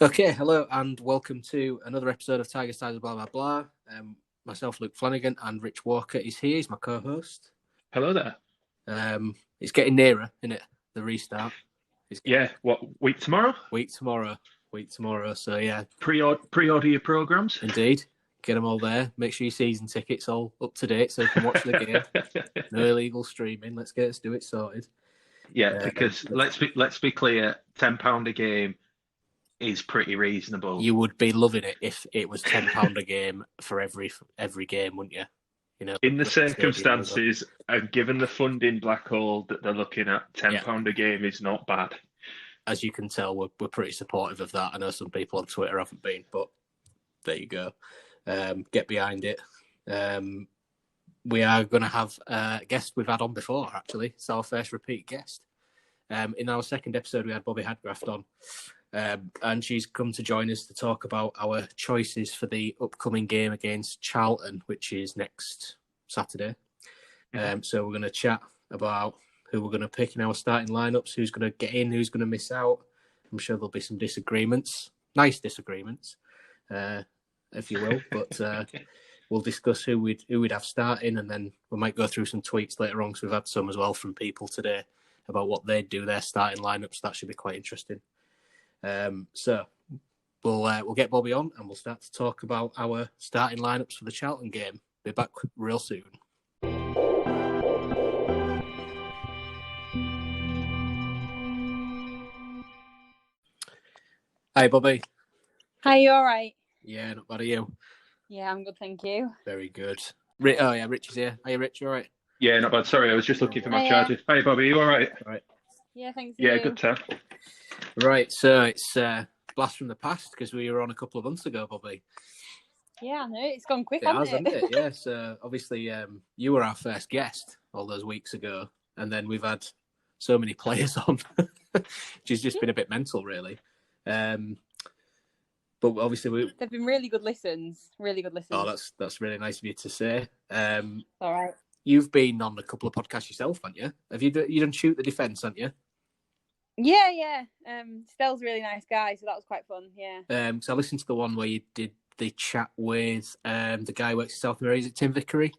Okay, hello and welcome to another episode of Tiger Styles blah blah blah. Myself, Luke Flanagan, and Rich Walker is here. He's my co-host. Hello there. It's getting nearer, isn't it? The restart. What week tomorrow? Week tomorrow. So yeah, pre-order your programs. Indeed, get them all there. Make sure your season tickets all up to date so you can watch the game. No illegal streaming. Let's do it sorted. Yeah, because let's be clear, £10 a game is pretty reasonable. You would be loving it if it was £10 a game for every game, wouldn't you? You know, in the circumstances and given the funding black hole that they're looking at, £10 a game is not bad. As you can tell, we're pretty supportive of that. I know some people on Twitter haven't been, but there you go. Get behind it. We are going to have a guest we've had on before, actually. It's our first repeat guest. In our second episode, we had Bobbi Hadgraft on. And she's come to join us to talk about our choices for the upcoming game against Charlton, which is next Saturday. So we're going to chat about who we're going to pick in our starting lineups, who's going to get in, who's going to miss out. I'm sure there'll be some disagreements, nice disagreements, if you will. But we'll discuss who we'd have starting, and then we might go through some tweets later on, because we've had some as well from people today about what they'd do their starting lineups. That should be quite interesting. So we'll get Bobbi on and we'll start to talk about our starting lineups for the Charlton game. Be back real soon. Hi, Bobbi. Hi, you all right? Yeah, not bad. Are you? Yeah, I'm good, thank you. Very good. Rich is here. Are you, Rich? You all right? Yeah, not bad. Sorry, I was just looking for my charger. Hi, Bobbi. You all right? All right. Yeah, thanks. Yeah, good time. Right, so it's blast from the past because we were on a couple of months ago, Bobbi. Yeah, I know. It's gone quick, hasn't it? Yeah, so obviously you were our first guest all those weeks ago, and then we've had so many players on, which has just been a bit mental, really. But obviously they've been really good listens. Oh, that's really nice of you to say. All right. You've been on a couple of podcasts yourself, haven't you? Have you done Shoot the Defence, haven't you? Yeah. Stell's a really nice guy, so that was quite fun. Yeah. So I listened to the one where you did the chat with the guy who works in South America. Is it Tim Vickery?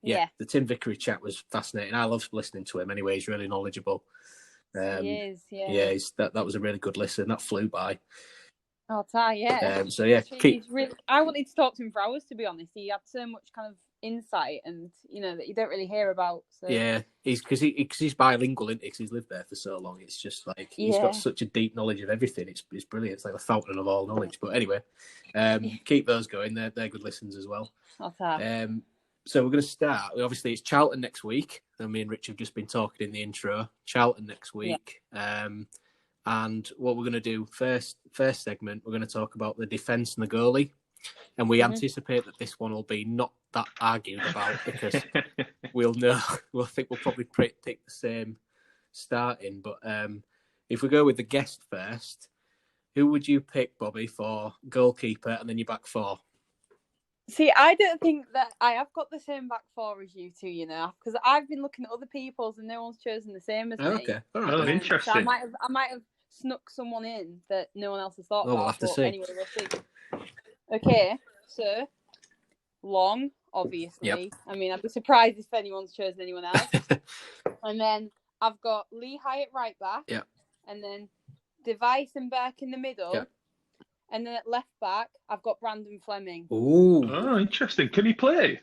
Yeah. The Tim Vickery chat was fascinating. I love listening to him anyway. He's really knowledgeable. He is, yeah. Yeah, that was a really good listen. That flew by. Oh, yeah. So yeah, I wanted to talk to him for hours, to be honest. He had so much kind of insight, and that you don't really hear about. So. Yeah, he's bilingual, isn't he? Because he's lived there for so long. It's just like he's got such a deep knowledge of everything. It's brilliant. It's like a fountain of all knowledge. But anyway, keep those going. They're good listens as well. So we're going to start. Obviously, it's Charlton next week. And me and Rich have just been talking in the intro. Charlton next week. Yeah. And what we're going to do first segment, we're going to talk about the defence and the goalie. And we anticipate that this one will be not that argued about because we'll probably pick the same starting. But if we go with the guest first, who would you pick, Bobbi, for goalkeeper and then your back four? See, I don't think that I have got the same back four as you two, because I've been looking at other people's and no one's chosen the same as me. Okay, all right. Interesting. So I might have snuck someone in that no one else has thought about. We'll have to see. Anyway, we'll see. Okay, so Long, obviously. Yep. I mean, I'd be surprised if anyone's chosen anyone else. And then I've got Lee Hyatt right back. Yeah. And then Device and Burke in the middle. Yeah. And then at left back, I've got Brandon Fleming. Ooh. Oh, interesting. Can he play?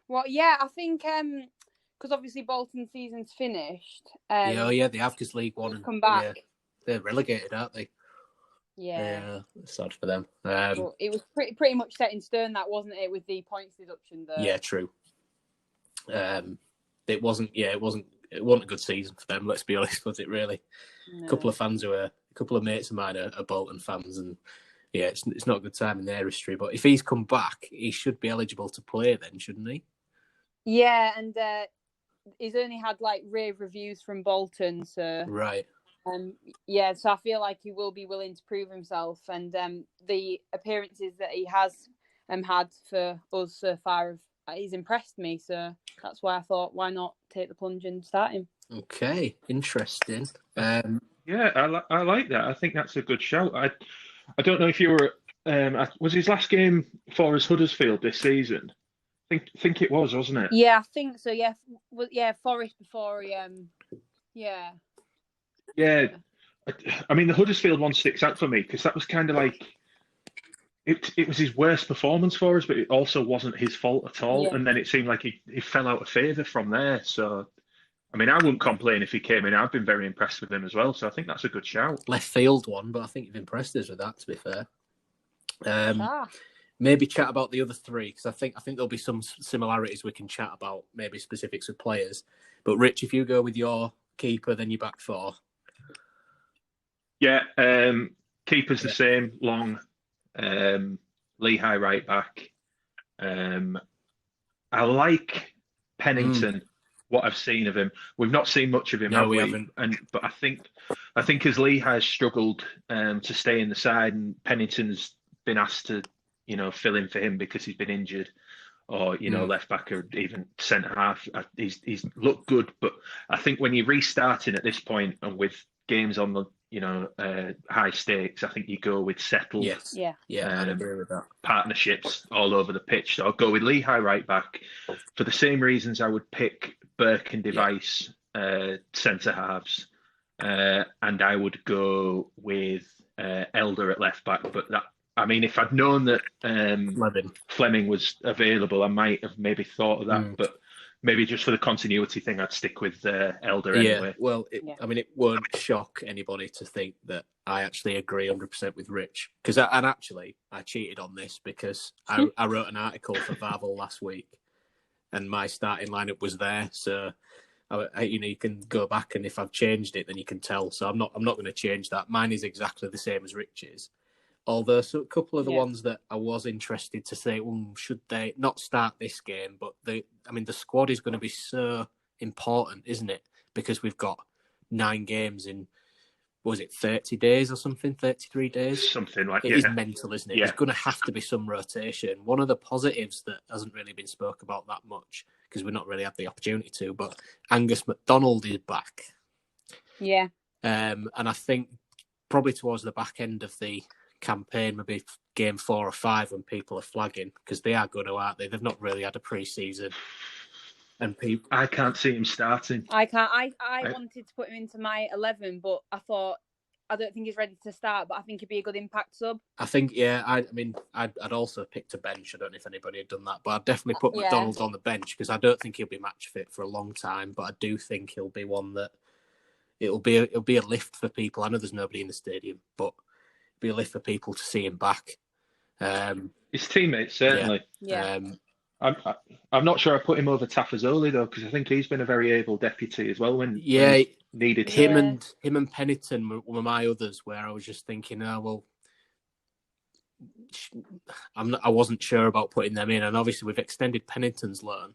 Well, yeah, I think because obviously Bolton's season's finished. They have, because League One come back. Yeah, they're relegated, aren't they? Yeah, sad for them. Well, it was pretty much set in stone, that wasn't it, with the points deduction though. Yeah, true. It wasn't a good season for them. Let's be honest, was it really? No. A couple of mates of mine are Bolton fans, and yeah, it's not a good time in their history. But if he's come back, he should be eligible to play then, shouldn't he? Yeah, and he's only had rave reviews from Bolton, so right. So I feel like he will be willing to prove himself, and the appearances that he has had for us so far, he's impressed me. So that's why I thought, why not take the plunge and start him? Okay, interesting. Yeah, I like that. I think that's a good shout. I don't know if you were. Was his last game for us Huddersfield this season? Think it was, wasn't it? Yeah, I think so. Yeah, Forest before he. Yeah. Yeah. I mean, the Huddersfield one sticks out for me because that was kind of like it was his worst performance for us, but it also wasn't his fault at all. Yeah. And then it seemed like he fell out of favour from there. So, I mean, I wouldn't complain if he came in. I've been very impressed with him as well. So I think that's a good shout. Left field one, but I think you've impressed us with that, to be fair. Maybe chat about the other three, because I think there'll be some similarities we can chat about, maybe specifics of players. But Rich, if you go with your keeper, then your back four. Yeah, keeper's the same, Long, Lehigh right back. I like Pennington. What I've seen of him, we've not seen much of him. No, we haven't. But I think as Lehigh's struggled to stay in the side, and Pennington's been asked to, fill in for him because he's been injured, or left back or even centre half. He's looked good, but I think when you're restarting at this point and with games on the high stakes, I think you go with settled. Yes. Yeah, I agree with that. Partnerships all over the pitch. So I'll go with Lehigh right back for the same reasons I would pick Burke and Device centre halves, and I would go with Elder at left back. But if I'd known that Fleming was available, I might have maybe thought of that. But maybe just for the continuity thing, I'd stick with Elder anyway. Yeah, well, it won't shock anybody to think that I actually agree 100% with Rich. Because I cheated on this because I wrote an article for Varvel last week and my starting lineup was there. So, you can go back and if I've changed it, then you can tell. So I'm not going to change that. Mine is exactly the same as Rich's. Although a couple of the ones that I was interested to say, should they not start this game? But the squad is going to be so important, isn't it? Because we've got 9 games in, 30 days or something? 33 days? Something like It is mental, isn't it? Yeah. There's going to have to be some rotation. One of the positives that hasn't really been spoke about that much, because we've not really had the opportunity to, but Angus MacDonald is back. Yeah. And I think probably towards the back end of the campaign, maybe game 4 or 5 when people are flagging, because they are good, aren't they? They've not really had a pre-season, and people. I can't see him starting. I can't. I wanted to put him into my 11, but I thought I don't think he's ready to start. But I think he'd be a good impact sub. I think, I'd also picked a bench. I don't know if anybody had done that, but I'd definitely put McDonald on the bench because I don't think he'll be match fit for a long time. But I do think he'll be one that it'll be a lift for people. I know there's nobody in the stadium, but be a lift for people to see him back. His teammates, certainly. Yeah. I'm not sure I put him over Tafazoli though, because I think he's been a very able deputy as well when needed. Him and Pennington were my others, where I was just thinking, I wasn't sure about putting them in, and obviously we've extended Pennington's loan.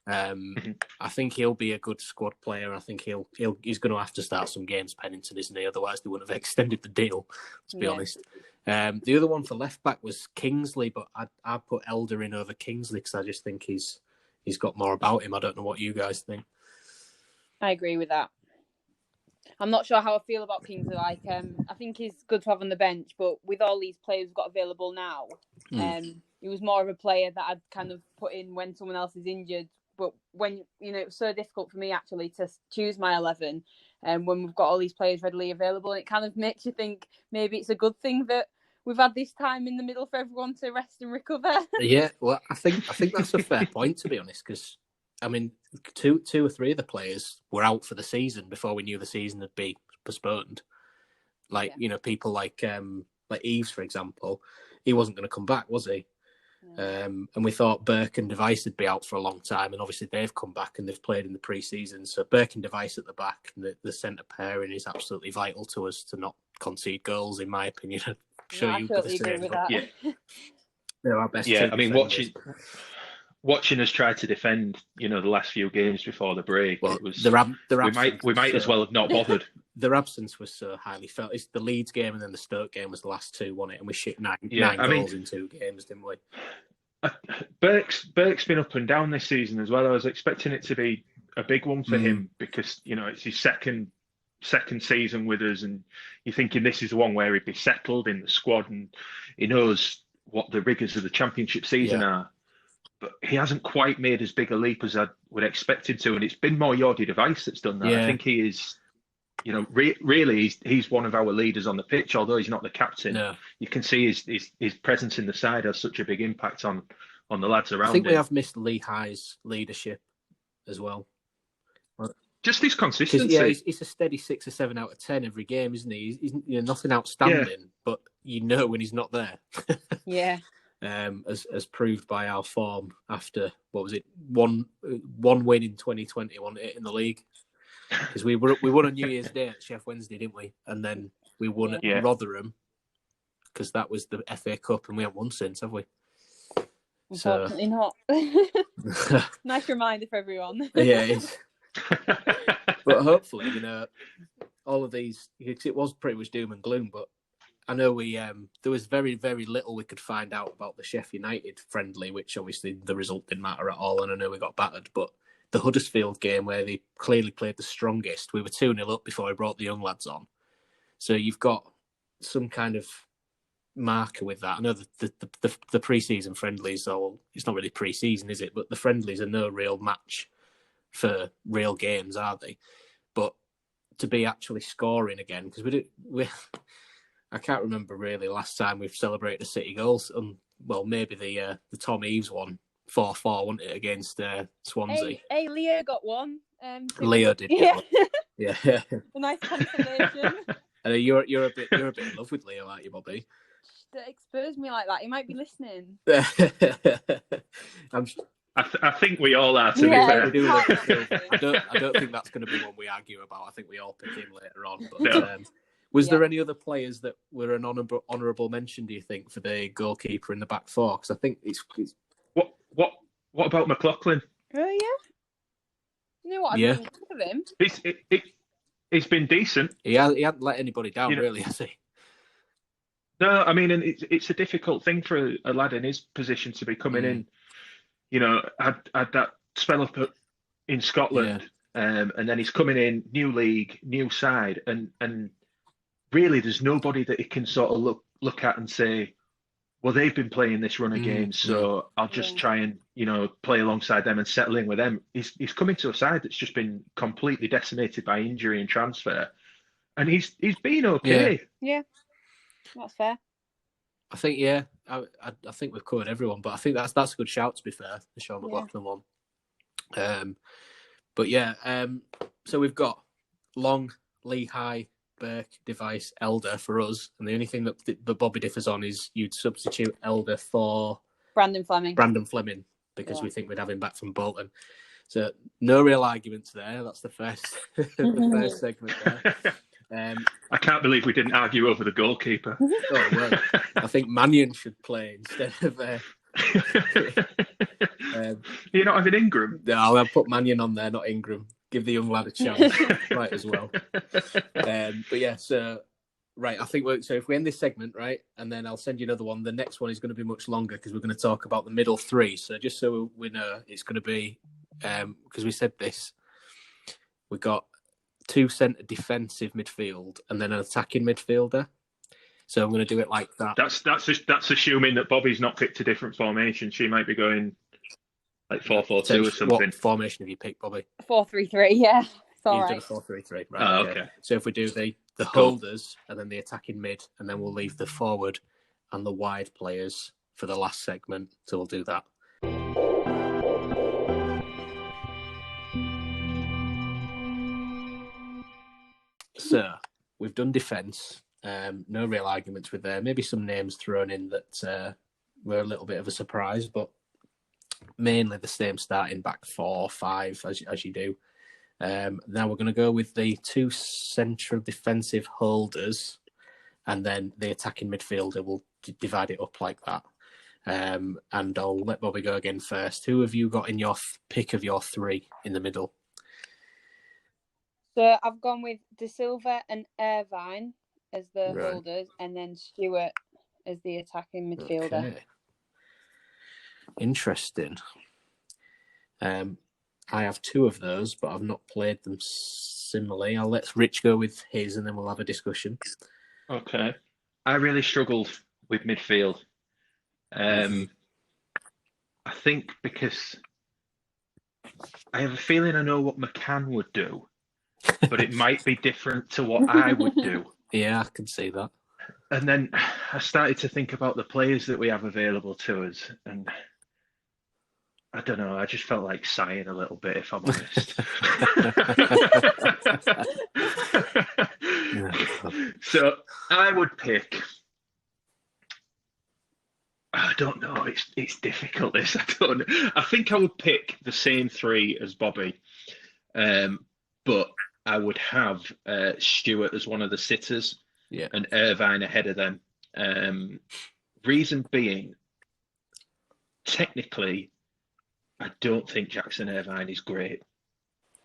I think he'll be a good squad player. I think he's going to have to start some games, Pennington, isn't he? Otherwise, they wouldn't have extended the deal. To be honest, the other one for left back was Kingsley, but I put Elder in over Kingsley because I just think he's got more about him. I don't know what you guys think. I agree with that. I'm not sure how I feel about Kingsley. I think he's good to have on the bench, but with all these players we've got available now, he was more of a player that I'd kind of put in when someone else is injured. But when, it was so difficult for me actually to choose my 11 when we've got all these players readily available, it kind of makes you think maybe it's a good thing that we've had this time in the middle for everyone to rest and recover. Yeah, well, I think that's a fair point, to be honest, because, two or three of the players were out for the season before we knew the season had been postponed. People like Eves, for example, he wasn't going to come back, was he? And we thought Burke and Device would be out for a long time, and obviously they've come back and they've played in the pre-season. So Burke and Device at the back and the centre pairing is absolutely vital to us to not concede goals, in my opinion. I'm sure you totally agree with that. Yeah, they're our best. Yeah, watching us try to defend, the last few games before the break, it was we might as well have not bothered. Their absence was so highly felt. It's the Leeds game and then the Stoke game was the last two, wasn't it? And we shit nine goals in 2 games, didn't we? Burke's been up and down this season as well. I was expecting it to be a big one for him because it's his second second season with us, and you're thinking this is the one where he'd be settled in the squad and he knows what the rigours of the championship season are. But he hasn't quite made as big a leap as I would expect him to, and it's been more Jordi Device that's done that. I think he is, really, he's one of our leaders on the pitch. Although he's not the captain, you can see his presence in the side has such a big impact on the lads around him. I think we have missed Lehigh's leadership as well. Just his consistency. Yeah, he's a steady 6 or 7 out of 10 every game, isn't he? He's nothing outstanding, but when he's not there. Yeah. As proved by our form after, what was it, one win in 2020, wasn't it, in the league? Because we won on New Year's Day at Sheff Wednesday, didn't we? And then we won at Rotherham, because that was the FA Cup, and we haven't won since, have we? Unfortunately not. Nice reminder for everyone. Yeah, it is. But hopefully, all of these, it was pretty much doom and gloom, but I know there was very, very little we could find out about the Sheffield United friendly, which obviously the result didn't matter at all, and I know we got battered. But the Huddersfield game, where they clearly played the strongest, we were 2-0 up before I brought the young lads on. So you've got some kind of marker with that. I know the pre-season friendlies, it's not really pre-season, is it? But the friendlies are no real match for real games, are they? But to be actually scoring again, because I can't remember really last time we've celebrated a City goals. Well, maybe the Tom Eaves one, 4-4, wasn't it, against Swansea? Hey, Leo got one. Leo did get one. Yeah. A nice consolation. And you're a bit in love with Leo, aren't you, Bobby? Don't expose me like that. He might be listening. I think we all are, to be fair. We do I don't think that's going to be one we argue about. I think we all pick him later on. But was there any other players that were an honourable mention, do you think, for the goalkeeper in the back four? Because I think it's... What about McLaughlin? Oh, yeah. You know what? I didn't think of him. He's been decent. He hasn't let anybody down, really, has he? No, I mean, and it's a difficult thing for a lad in his position to be coming in. Had that spell up in Scotland, and then he's coming in, new league, new side, and really there's nobody that he can sort of look at and say, well, they've been playing this run of games, so I'll just try and play alongside them and settle in with them. He's coming to a side that's just been completely decimated by injury and transfer, and he's been okay. Yeah, that's fair. I think I think we've covered everyone, but I think that's a good shout, to be fair, the Sean McLaughlin one. So we've got Long, Lehigh, Burke, Device, Elder for us, and the only thing that Bobby differs on is you'd substitute Elder for Brandon Fleming, because we think we'd have him back from Bolton. So no real arguments there. That's the first segment there. I can't believe we didn't argue over the goalkeeper. Oh, well, I think Mannion should play instead of... You're not having Ingram? No, I'll put Mannion on there, not Ingram. Give the young lad a chance. Right, as well. But yeah, so... Right, I think so if we end this segment, right, and then I'll send you another one. The next one is going to be much longer because we're going to talk about the middle three. So just so we know, it's going to be... because we said this, we got 2 centre defensive midfield and then an attacking midfielder. So I'm going to do it like that. That's assuming that Bobby's not picked a different formation. She might be going like 4-4-2 or something. What formation have you picked, Bobby? 4-3-3. Yeah, it's all right. You've done a 4-3-3. Right. Oh, okay. So if we do the holders and then the attacking mid, and then we'll leave the forward and the wide players for the last segment. So we'll do that. So we've done defence. No real arguments with there. Maybe some names thrown in that were a little bit of a surprise, but mainly the same starting back 4-5 as you do. Now we're going to go with the 2 central defensive holders, and then the attacking midfielder. We'll divide it up like that. And I'll let Bobby go again first. Who have you got in your pick of your 3 in the middle? So I've gone with De Silva and Irvine as the holders, and then Stewart as the attacking midfielder. Okay. Interesting. I have 2 of those, but I've not played them similarly. I'll let Rich go with his, and then we'll have a discussion. Okay. I really struggled with midfield. I think because I have a feeling I know what McCann would do, but it might be different to what I would do. Yeah, I can see that. And then I started to think about the players that we have available to us, and I don't know, I just felt like sighing a little bit, if I'm honest. So I would pick, I don't know, it's difficult this. I think I would pick the same three as Bobby, but I would have Stewart as one of the sitters, and Irvine ahead of them. Reason being, technically, I don't think Jackson Irvine is great.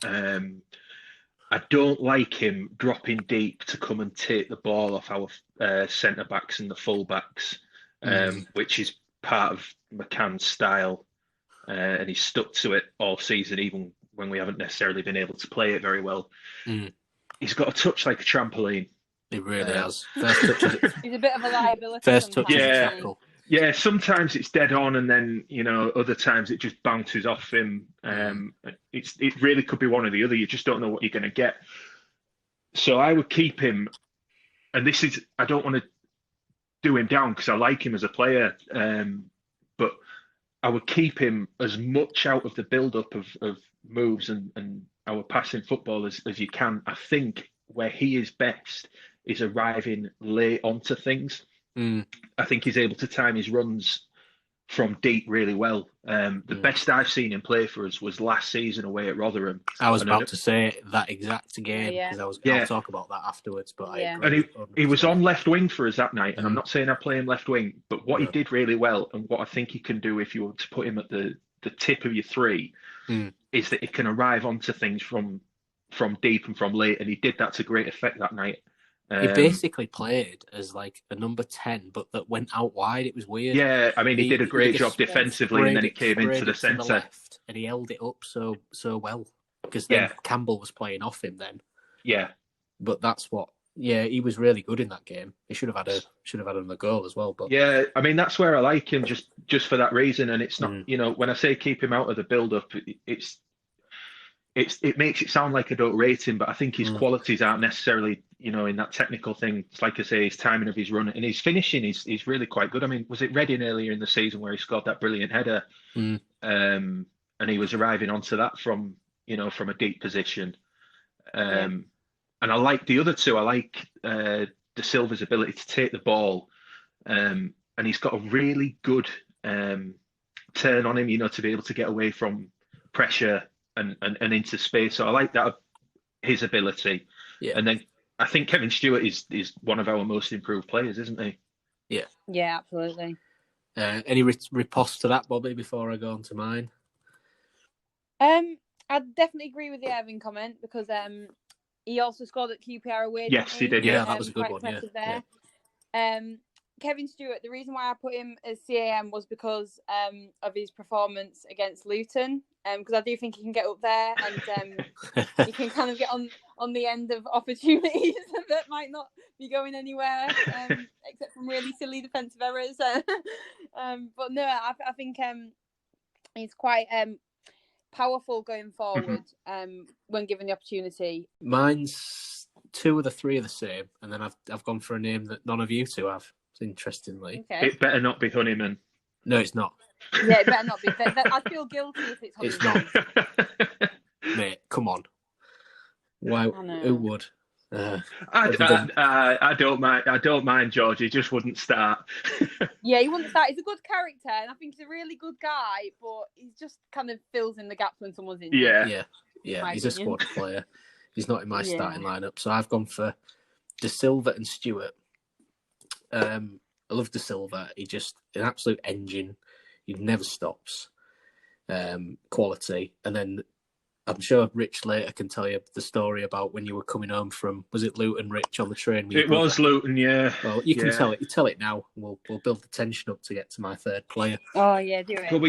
I don't like him dropping deep to come and take the ball off our centre backs and the full backs, which is part of McCann's style, and he's stuck to it all season, even when we haven't necessarily been able to play it very well. He's got a touch like a trampoline. He really has. First touch He's a bit of a liability. First touch is a tackle. Yeah, sometimes it's dead on, and then other times it just bounces off him. It really could be one or the other. You just don't know what you're going to get. So I would keep him, and I don't want to do him down because I like him as a player, but I would keep him as much out of the build-up of moves and our passing football as you can. I think where he is best is arriving late onto things. I think he's able to time his runs from deep really well. The best I've seen him play for us was last season away at Rotherham. I was about to say that exact game because I was going to talk about that afterwards. But and he was on left wing for us that night, and I'm not saying I play him left wing, but what he did really well, and what I think he can do if you were to put him at the tip of your three, is that he can arrive onto things from deep and from late, and he did that to great effect that night. He basically played as like a number 10, but that went out wide. It was weird. Yeah, I mean, he did a great job defensively, and then he came into the centre. And he held it up so well. Because then Campbell was playing off him then. Yeah. But that's what... Yeah, he was really good in that game. He should have had another goal as well. But yeah, I mean, that's where I like him, just for that reason. And it's not, when I say keep him out of the build-up, it makes it sound like I don't rate him, but I think his qualities aren't necessarily, in that technical thing. It's like I say, his timing of his run and his finishing is really quite good. I mean, was it Reading earlier in the season where he scored that brilliant header? And he was arriving onto that from a deep position. And I like the other two. I like De Silva's ability to take the ball, and he's got a really good turn on him, to be able to get away from pressure and into space. So I like that, his ability. Yeah. And then I think Kevin Stewart is one of our most improved players, isn't he? Yeah. Yeah, absolutely. Any riposte to that, Bobby, before I go on to mine? I definitely agree with the Irving comment because he also scored at QPR away. Yes, he did. Yeah, that was a good one. Yeah. Kevin Stewart, the reason why I put him as CAM was because of his performance against Luton. Because I do think he can get up there and he can kind of get on the end of opportunities that might not be going anywhere, except from really silly defensive errors. But no, I think he's quite powerful going forward when given the opportunity. Mine's two of the three are the same, and then I've gone for a name that none of you two have. Interestingly, okay. It better not be Honeyman. No, it's not. Yeah, it better not be. I feel guilty if it's Honeyman. It's not. Mate, come on. Why? Who would? I don't mind. I don't mind George. He just wouldn't start. Yeah, he wouldn't start. He's a good character, and I think he's a really good guy. But he just kind of fills in the gaps when someone's in. Yeah. He's a squad player. He's not in my starting lineup, so I've gone for De Silva and Stewart. I love De Silva. He just an absolute engine. He never stops. Quality, and then I'm sure Rich later can tell you the story about when you were coming home from, was it Luton, Rich, on the train? It was Luton, yeah. Well, you can tell it. You tell it now. We'll build the tension up to get to my third player. Oh yeah, do it. Well,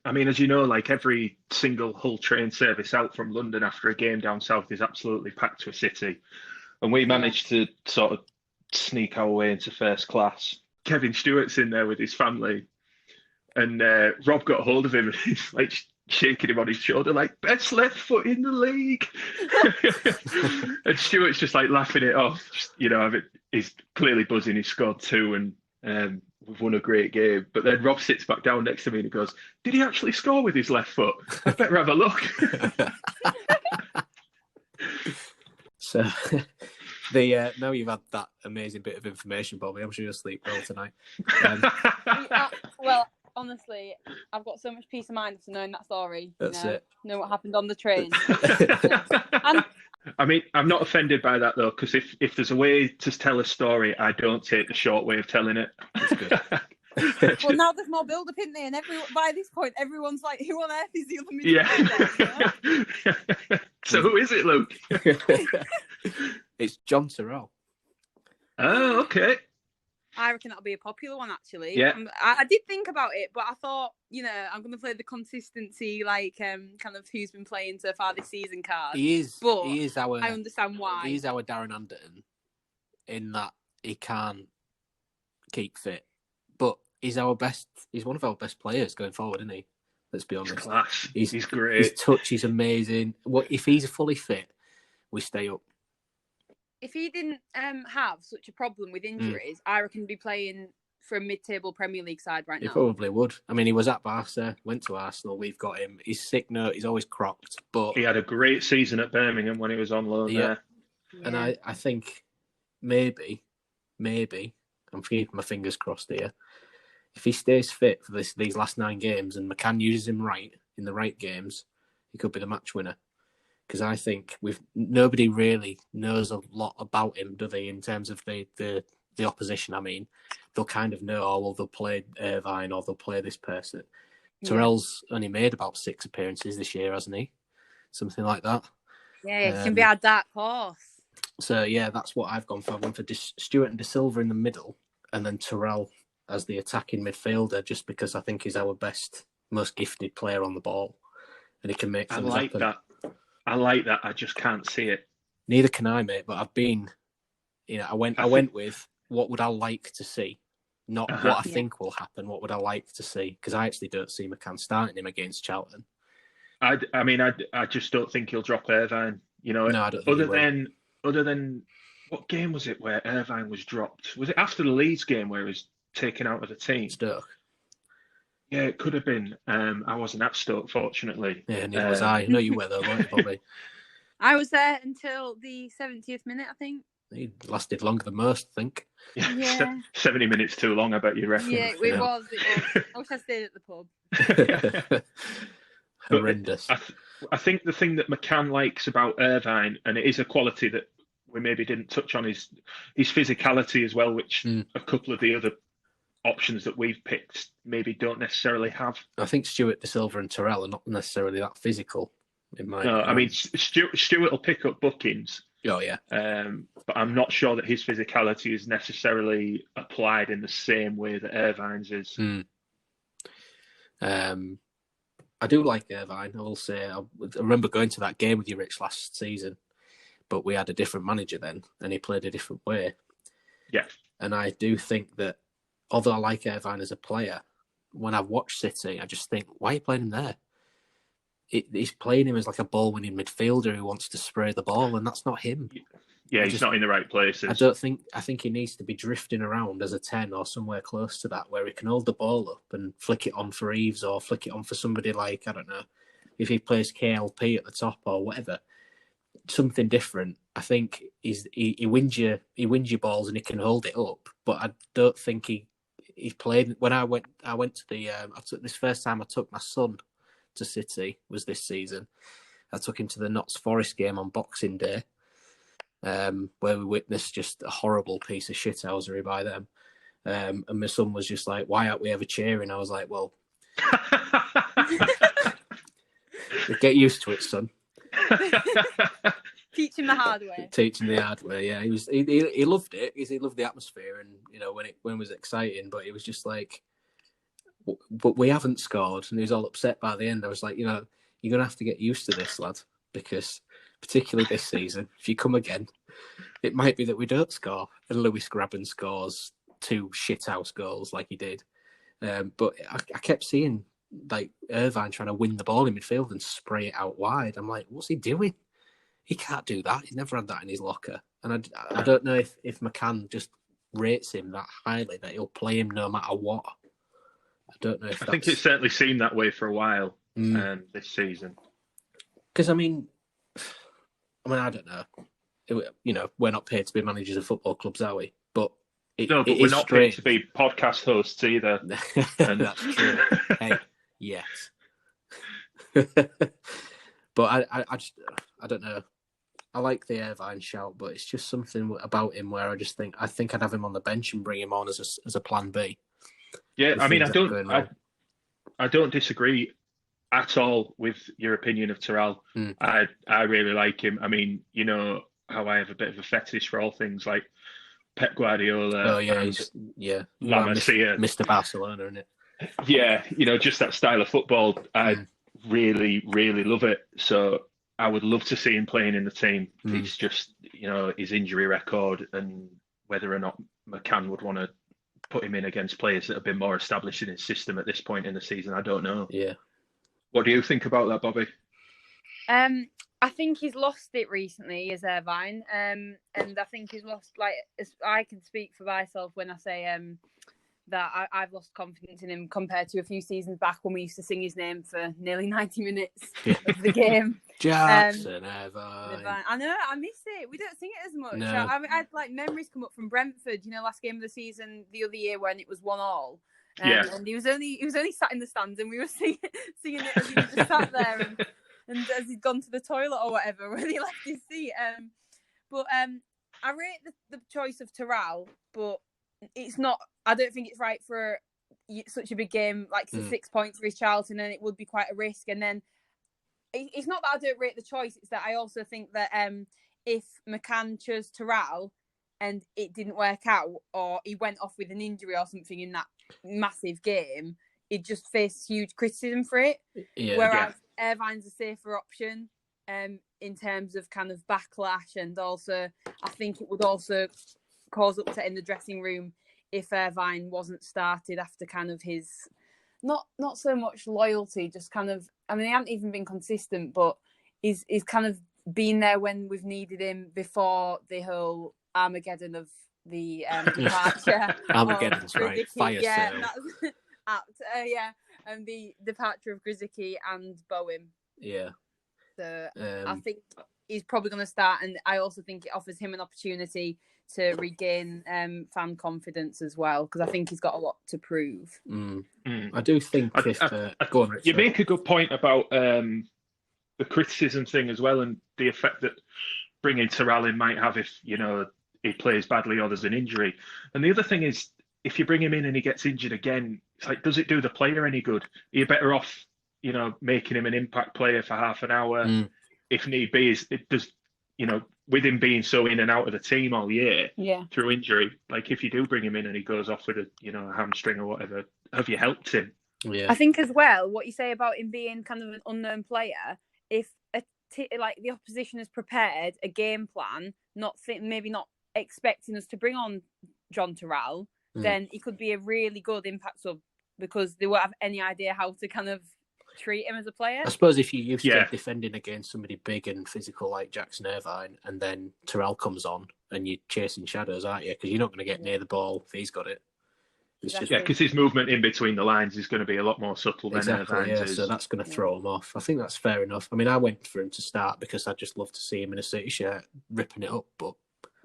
I mean, as you know, like every single Hull train service out from London after a game down south is absolutely packed to a city. And we managed to sort of sneak our way into first class. Kevin Stewart's in there with his family. And Rob got hold of him and he's like shaking him on his shoulder, like, best left foot in the league. And Stewart's just like laughing it off. You know, he's clearly buzzing. He scored 2 and we've won a great game. But then Rob sits back down next to me and he goes, did he actually score with his left foot? I better have a look. So, now you've had that amazing bit of information, Bobby, I'm sure you'll sleep well tonight. Well, honestly, I've got so much peace of mind after knowing that story. That's it. Know what happened on the train. I mean, I'm not offended by that though, because if there's a way to tell a story, I don't take the short way of telling it. That's good. Well, now there's more build-up in there, and by this point, everyone's like, "Who on earth is the other midfielder?" Yeah. So who is it, Luke? It's John Terrell. Oh, okay. I reckon that'll be a popular one, actually. Yeah. I did think about it, but I thought, I'm going to play the consistency, like, kind of who's been playing so far this season card. He is our. I understand why. He is our Darren Anderton, in that he can't keep fit, but he's one of our best players going forward, isn't he? Let's be honest. Class. He's great. His touch is amazing. If he's fully fit, we stay up. If he didn't have such a problem with injuries, I reckon he'd be playing for a mid-table Premier League side right now. He probably would. I mean, he was at Barca, went to Arsenal. We've got him. He's sick note. He's always crocked, but he had a great season at Birmingham when he was on loan there. Yeah. And I think maybe, I'm keeping my fingers crossed here. If he stays fit for these last 9 games and McCann uses him right in the right games, he could be the match winner. Because I think nobody really knows a lot about him, do they? In terms of the opposition, I mean, they'll kind of know, they'll play Irvine or they'll play this person. Yeah. Terrell's only made about 6 appearances this year, hasn't he? Something like that. Yeah, he can be our dark horse. So yeah, that's what I've gone for. I went for Stewart and De Silva in the middle, and then Terrell as the attacking midfielder, just because I think he's our best, most gifted player on the ball, and he can make things happen. I like that. I just can't see it. Neither can I, mate. But I've been, I went with what would I like to see, not what I think will happen. What would I like to see? Because I actually don't see McCann starting him against Charlton. I just don't think he'll drop Irvine. No, I don't think other than what game was it where Irvine was dropped? Was it after the Leeds game where he was taken out of the team? Stoke. Yeah, it could have been. I wasn't at Stoke, fortunately. Yeah, neither was I. No, you were though, weren't you, Bobby? I was there until the 70th minute, I think. He lasted longer than most, I think. Yeah. 70 minutes too long, I bet you reckon. Yeah, it was. I wish I stayed at the pub. Horrendous. I think the thing that McCann likes about Irvine, and it is a quality that we maybe didn't touch on, is his physicality as well, which a couple of the other options that we've picked maybe don't necessarily have. I think Stewart, De Silva and Terrell are not necessarily that physical. I mean, Stewart will pick up bookings. Oh, yeah. But I'm not sure that his physicality is necessarily applied in the same way that Irvine's is. I do like Irvine, I will say. I remember going to that game with you, Rich, last season, but we had a different manager then, and he played a different way. Yeah. And I do think that, although I like Irvine as a player, when I've watched City, I just think, why are you playing him there? He's playing him as like a ball-winning midfielder who wants to spray the ball, and that's not him. Yeah, he's not in the right places. I think he needs to be drifting around as a 10 or somewhere close to that, where he can hold the ball up and flick it on for Eves or flick it on for somebody like, I don't know, if he plays KLP at the top or whatever. Something different. I think he wins your balls and he can hold it up, but I don't think he's played. When I went to this first time I took my son to City was this season. I took him to the Notts Forest game on Boxing Day, where we witnessed just a horrible piece of shithousery by them. And my son was just like, "Why aren't we ever cheering?" I was like, "Well, get used to it, son." Teach him the hard way. Teaching the hard way, yeah. He loved it because he loved the atmosphere, and when it was exciting. But it was just like, but we haven't scored, and he was all upset by the end. I was like, you're going to have to get used to this, lad, because particularly this season, if you come again, it might be that we don't score, and Lewis Grabban scores 2 shithouse goals like he did. But I kept seeing like Irvine trying to win the ball in midfield and spray it out wide. I'm like, what's he doing? He can't do that. He's never had that in his locker. And I don't know if McCann just rates him that highly that he'll play him no matter what. I don't know if I think it certainly seemed that way for a while this season. Because I mean, I don't know. We're not paid to be managers of football clubs, are we? But we're not paid to be podcast hosts either. And that's true. Hey, yes. But I don't know. I like the Irvine shout, but it's just something about him where I think I'd have him on the bench and bring him on as a plan B. Yeah, I mean, I don't disagree at all with your opinion of Terrell. I really like him. I mean, you know how I have a bit of a fetish for all things like Pep Guardiola. Oh yeah, La Masia, Mr. Barcelona, isn't it? Yeah, just that style of football. I really, really love it. So I would love to see him playing in the team. It's just, his injury record and whether or not McCann would want to put him in against players that have been more established in his system at this point in the season. I don't know. Yeah. What do you think about that, Bobby? I think he's lost it recently as Irvine. And I think he's lost, I can speak for myself when I say that I've lost confidence in him compared to a few seasons back when we used to sing his name for nearly 90 minutes of the game. Jackson Irvine. I know, I miss it. We don't sing it as much. No. I had memories come up from Brentford, last game of the season the other year when it was 1-1. And he was only sat in the stands and we were singing it as he was just sat there and as he'd gone to the toilet or whatever when he left his seat. But I rate the choice of Terrell, but it's not. I don't think it's right for such a big game, like 6 points for his Charlton, and it would be quite a risk. And then it's not that I don't rate the choice; it's that I also think that if McCann chose Terrell and it didn't work out, or he went off with an injury or something in that massive game, he'd just face huge criticism for it. Yeah, Whereas Irvine's a safer option in terms of kind of backlash, and also I think it would also cause upset in the dressing room if Irvine wasn't started after kind of his not so much loyalty, just kind of, I mean, he hadn't even been consistent, but he's kind of been there when we've needed him before the whole Armageddon of the departure. Armageddon's right. Fire sale. That's apt. And the departure of Grzycki and Bowen. Yeah. So I think he's probably going to start, and I also think it offers him an opportunity to regain fan confidence as well, because I think he's got a lot to prove. I do think go on, Rich, you make a good point about the criticism thing as well, and the effect that bringing Terrell in might have if he plays badly or there's an injury. And the other thing is, if you bring him in and he gets injured again, it's like, does it do the player any good? Are you better off making him an impact player for half an hour if need be? It does, with him being so in and out of the team all year through injury, like if you do bring him in and he goes off with a hamstring or whatever, have you helped him? Yeah. I think as well, what you say about him being kind of an unknown player, if the opposition has prepared a game plan, maybe not expecting us to bring on John Terrell, then he could be a really good impact sub, because they won't have any idea how to kind of treat him as a player. I suppose if you're used to defending against somebody big and physical like Jackson Irvine, and then Terrell comes on and you're chasing shadows, aren't you? Because you're not going to get near the ball if he's got it. Because his movement in between the lines is going to be a lot more subtle than Irvine's is. So that's going to throw him off. I think that's fair enough. I mean, I went for him to start because I'd just love to see him in a City shirt ripping it up, but...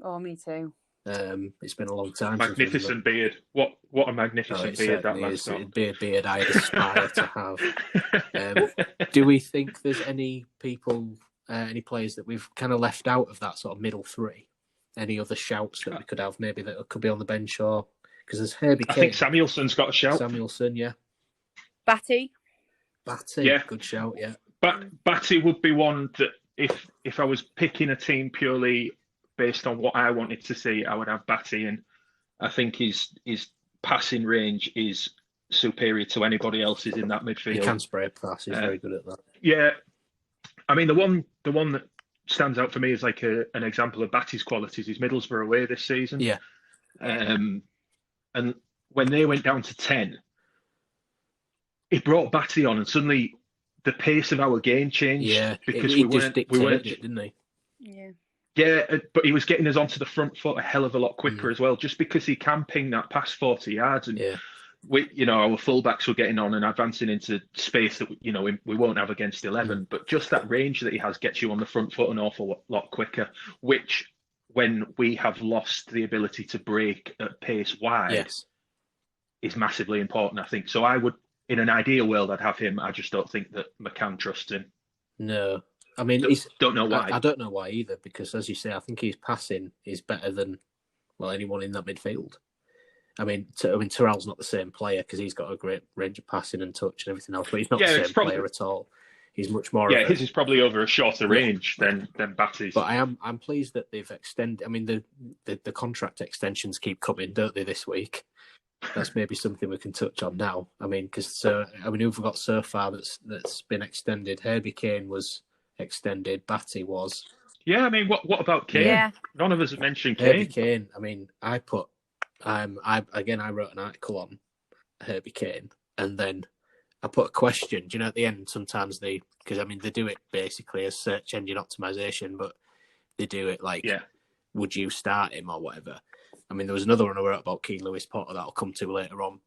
Oh, me too. It's been a long time. Magnificent beard. What a magnificent beard that man's got. It'd be a beard I aspire to have. Do we think there's any people, any players that we've kind of left out of that sort of middle three? Any other shouts that we could have maybe that could be on the bench, or because there's Herbie Kane. I think Samuelson's got a shout. Samuelson, yeah. Batty, yeah, good shout, yeah. But Batty would be one that if I was picking a team purely based on what I wanted to see, I would have Batty, and I think his passing range is superior to anybody else's in that midfield. He can spray pass. He's very good at that. Yeah, I mean the one that stands out for me is like an example of Batty's qualities is Middlesbrough away this season. Yeah. And when they went down to 10, he brought Batty on, and suddenly the pace of our game changed. Yeah, because we weren't, it, didn't he? Yeah. Yeah, but he was getting us onto the front foot a hell of a lot quicker as well, just because he can ping that past 40 yards. And our fullbacks were getting on and advancing into space that we won't have against 11. But just that range that he has gets you on the front foot an awful lot quicker, which when we have lost the ability to break at pace wide is massively important, I think. So I would, in an ideal world, I'd have him. I just don't think that McCann trusts him. No. I mean, don't know why. I don't know why either, because as you say, I think his passing is better than anyone in that midfield. I mean, Terrell's not the same player because he's got a great range of passing and touch and everything else, but he's not the same player at all. He's much more. Yeah, his is probably over a shorter range than Batty's. But I'm pleased that they've extended. I mean, the contract extensions keep coming, don't they? This week, that's maybe something we can touch on now. I mean, because we've got so far that's been extended. Herbie Kane was extended. Batty was. Yeah, I mean, what about Kane? Yeah. None of us have mentioned Kane. Herbie Kane. I mean, I put. I wrote an article on Herbie Kane, and then I put a question. Do you know, at the end, sometimes they do it basically as search engine optimization, but they do it like, would you start him or whatever? I mean, there was another one I wrote about Keane Lewis Potter that I'll come to later on,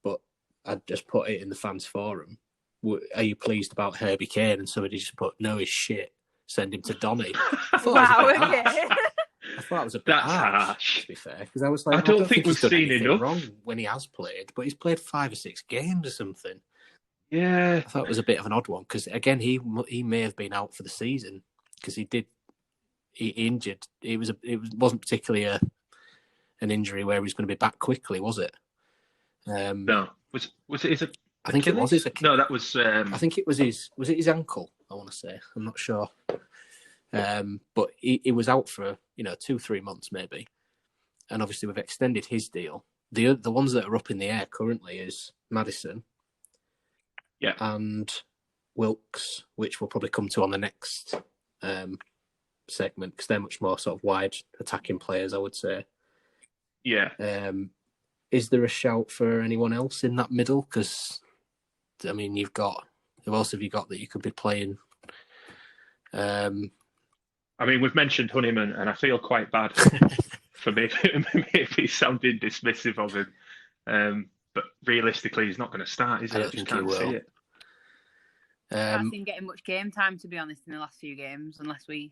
but I just put it in the fans forum. Are you pleased about Herbie Kane? And somebody just put, no, he's shit. Send him to Donny. I thought it was a bit harsh, to be fair, because I was like, I don't think we've seen enough wrong when he has played, but he's played 5 or 6 games or something. Yeah, I thought it was a bit of an odd one because again, he may have been out for the season because he injured. It wasn't particularly an injury where he was going to be back quickly, was it? No, was it his? I think it was his. No, that was. I think it was his. Was it his ankle? I want to say. I'm not sure. But he was out for 2-3 months maybe, and obviously we've extended his deal. The ones that are up in the air currently is Maddison, and Wilkes, which we'll probably come to on the next segment because they're much more sort of wide attacking players, I would say. Yeah. Is there a shout for anyone else in that middle? Because I mean, who else have you got that you could be playing? I mean, we've mentioned Honeyman, and I feel quite bad for maybe sounding dismissive of him. But realistically, he's not going to start, is he? I don't think he will. See it. I haven't seen getting much game time, to be honest, in the last few games, unless we,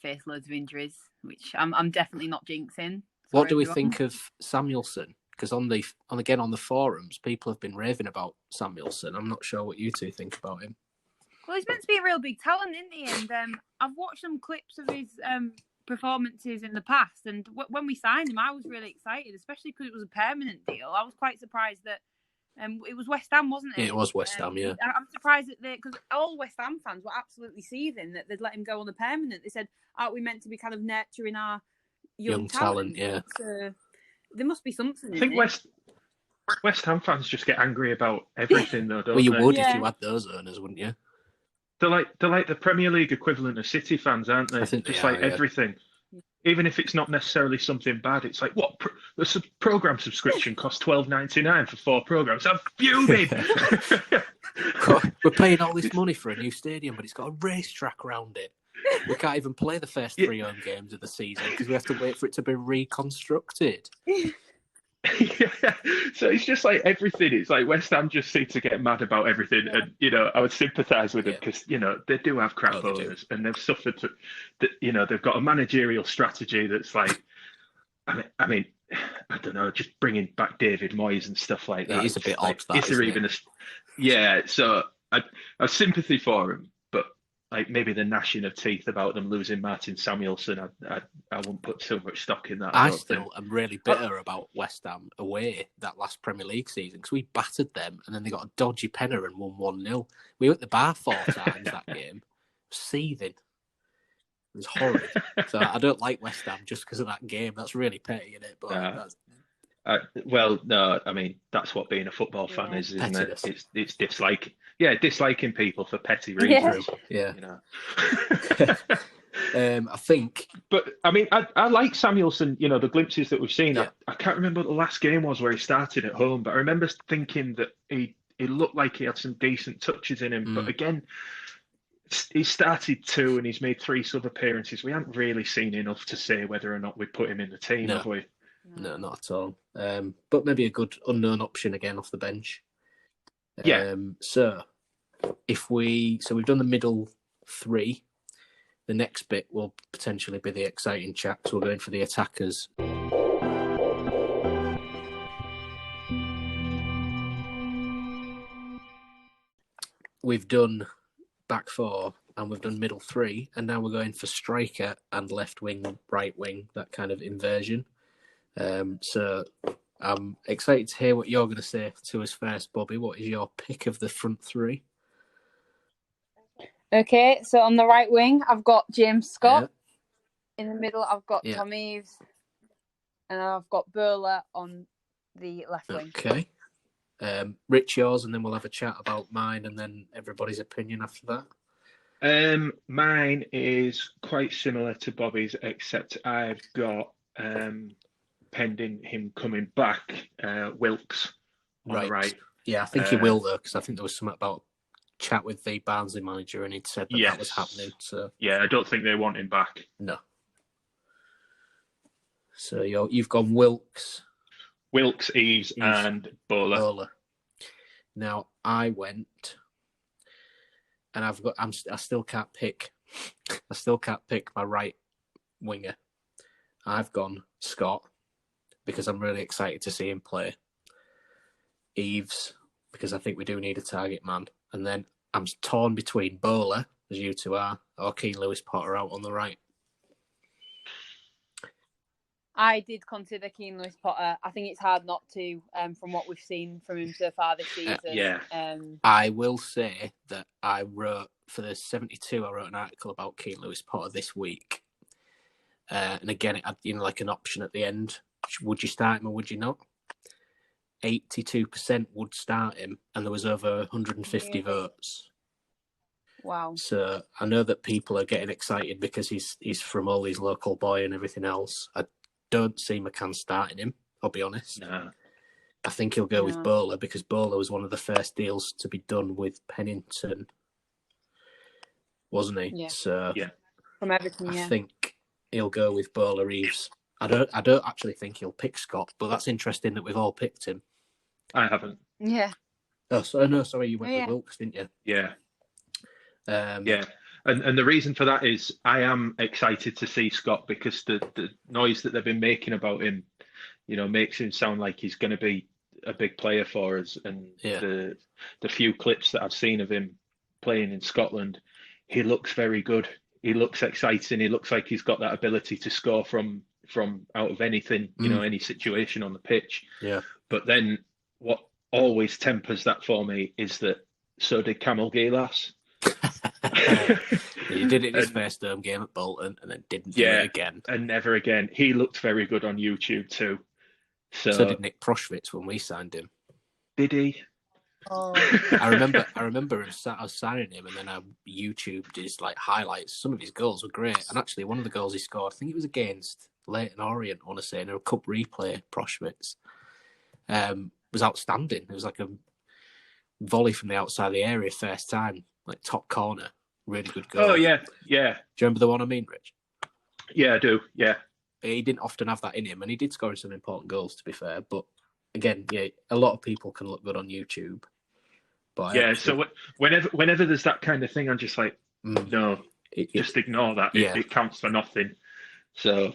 face loads of injuries, which I'm definitely not jinxing. What do we think of Samuelson? Because on the forums, people have been raving about Samuelson. I'm not sure what you two think about him. Well, he's meant to be a real big talent, isn't he? And I've watched some clips of his performances in the past. And when we signed him, I was really excited, especially because it was a permanent deal. I was quite surprised that it was West Ham, wasn't it? It was West Ham, yeah. I'm surprised that because all West Ham fans were absolutely seething that they'd let him go on the permanent. They said, aren't we meant to be kind of nurturing our young talent? Yeah. So, there must be something I think West Ham fans just get angry about everything, though, don't they? Well, you would if you had those owners, wouldn't you? They're like the Premier League equivalent of City fans, aren't they? I think just they like everything. Even if it's not necessarily something bad, it's like, what? The program subscription costs $12.99 for 4 programs. I'm fuming. We're paying all this money for a new stadium, but it's got a racetrack around it. We can't even play the first 3 home games of the season because we have to wait for it to be reconstructed. Yeah. So it's just like everything. It's like West Ham just seem to get mad about everything, and I would sympathise with them because they do have crap owners, and they've suffered. They've got a managerial strategy that's like, I mean, I don't know, just bringing back David Moyes and stuff like that. It is a bit odd. Is there even So I have sympathy for him, but like maybe the gnashing of teeth about them losing Martin Samuelson, I won't put too much stock in that. I still am really bitter about West Ham away that last Premier League season because we battered them and then they got a dodgy penner and won 1-0. We were at the bar 4 times that game, seething. It was horrid. So I don't like West Ham just because of that game. That's really petty, isn't it? But Well, no, I mean that's what being a football fan Yeah. is, isn't Pettiness. it? It's disliking people for petty Yeah. reasons. Yeah. You know. I think, But I mean, I like Samuelson. You know, the glimpses that we've seen. Yeah. I can't remember what the last game was where he started at home, but I remember thinking that he looked like he had some decent touches in him. But again, he started two and he's made three sub appearances. We haven't really seen enough to say whether or not we put him in the team, No. have we? no, not at all. But maybe a good unknown option again off the bench. Yeah. So we've done the middle three. The next bit will potentially be the exciting chat. So we're going for the attackers. We've done back four and we've done middle three, and now we're going for striker and left wing, right wing, that kind of inversion. So I'm excited to hear what you're going to say to us first, Bobby. What is your pick of the front three? Okay, so on the right wing, I've got James Scott. In the middle, I've got Tom Eaves. And I've got Burler on the left wing. Okay. Rich, yours, and then we'll have a chat about mine and then everybody's opinion after that. Mine is quite similar to Bobby's, except I've got, pending him coming back, Wilkes on the right. Yeah, I think he will, though, because I think there was something about chat with the Barnsley manager and he'd said that was happening. So yeah, I don't think they want him back. No. So you've gone Wilkes, Eaves, and Bowler. Now I went, and I still can't pick. I still can't pick my right winger. I've gone Scott because I'm really excited to see him play. Eaves because I think we do need a target man, and then I'm torn between Bowler, as you two are, or Keane Lewis Potter out on the right. I did consider Keane Lewis Potter. I think it's hard not to, from what we've seen from him so far this season. I will say that I wrote for the 72. I wrote an article about Keane Lewis Potter this week, and again, it had like an option at the end. Would you start him or would you not? 82% would start him, and there was over 150 votes. Wow. So I know that people are getting excited because he's from all these local boy and everything else. I don't see McCann starting him, I'll be honest. No. I think he'll go with Bowler because Bowler was one of the first deals to be done with Pennington, wasn't he? Yeah. So from Everton, I think he'll go with Bowler Eaves. I don't actually think he'll pick Scott, but that's interesting that we've all picked him. I haven't. Yeah. Oh, sorry, you went with Wilkes, didn't you? Yeah. And the reason for that is I am excited to see Scott because the noise that they've been making about him, makes him sound like he's going to be a big player for us. And the few clips that I've seen of him playing in Scotland, he looks very good. He looks exciting. He looks like he's got that ability to score from out of anything, any situation on the pitch. Yeah. But then what always tempers that for me is that so did Camille Gilas. He did it in his first home game at Bolton and then didn't do it again. And never again. He looked very good on YouTube too. So did Nick Proshvitz when we signed him. Did he? Oh. I remember I was signing him and then I YouTubed his highlights. Some of his goals were great. And actually one of the goals he scored, I think it was against Leyton Orient, I want to say, in a cup replay, Proshvitz, was outstanding. It was like a volley from the outside of the area first time, top corner. Really good goal. Oh, yeah. Do you remember the one I mean, Rich? Yeah, I do. Yeah. He didn't often have that in him, and he did score some important goals, to be fair. But again, a lot of people can look good on YouTube. But so whenever there's that kind of thing, I'm just like, no, just ignore that. It counts for nothing. So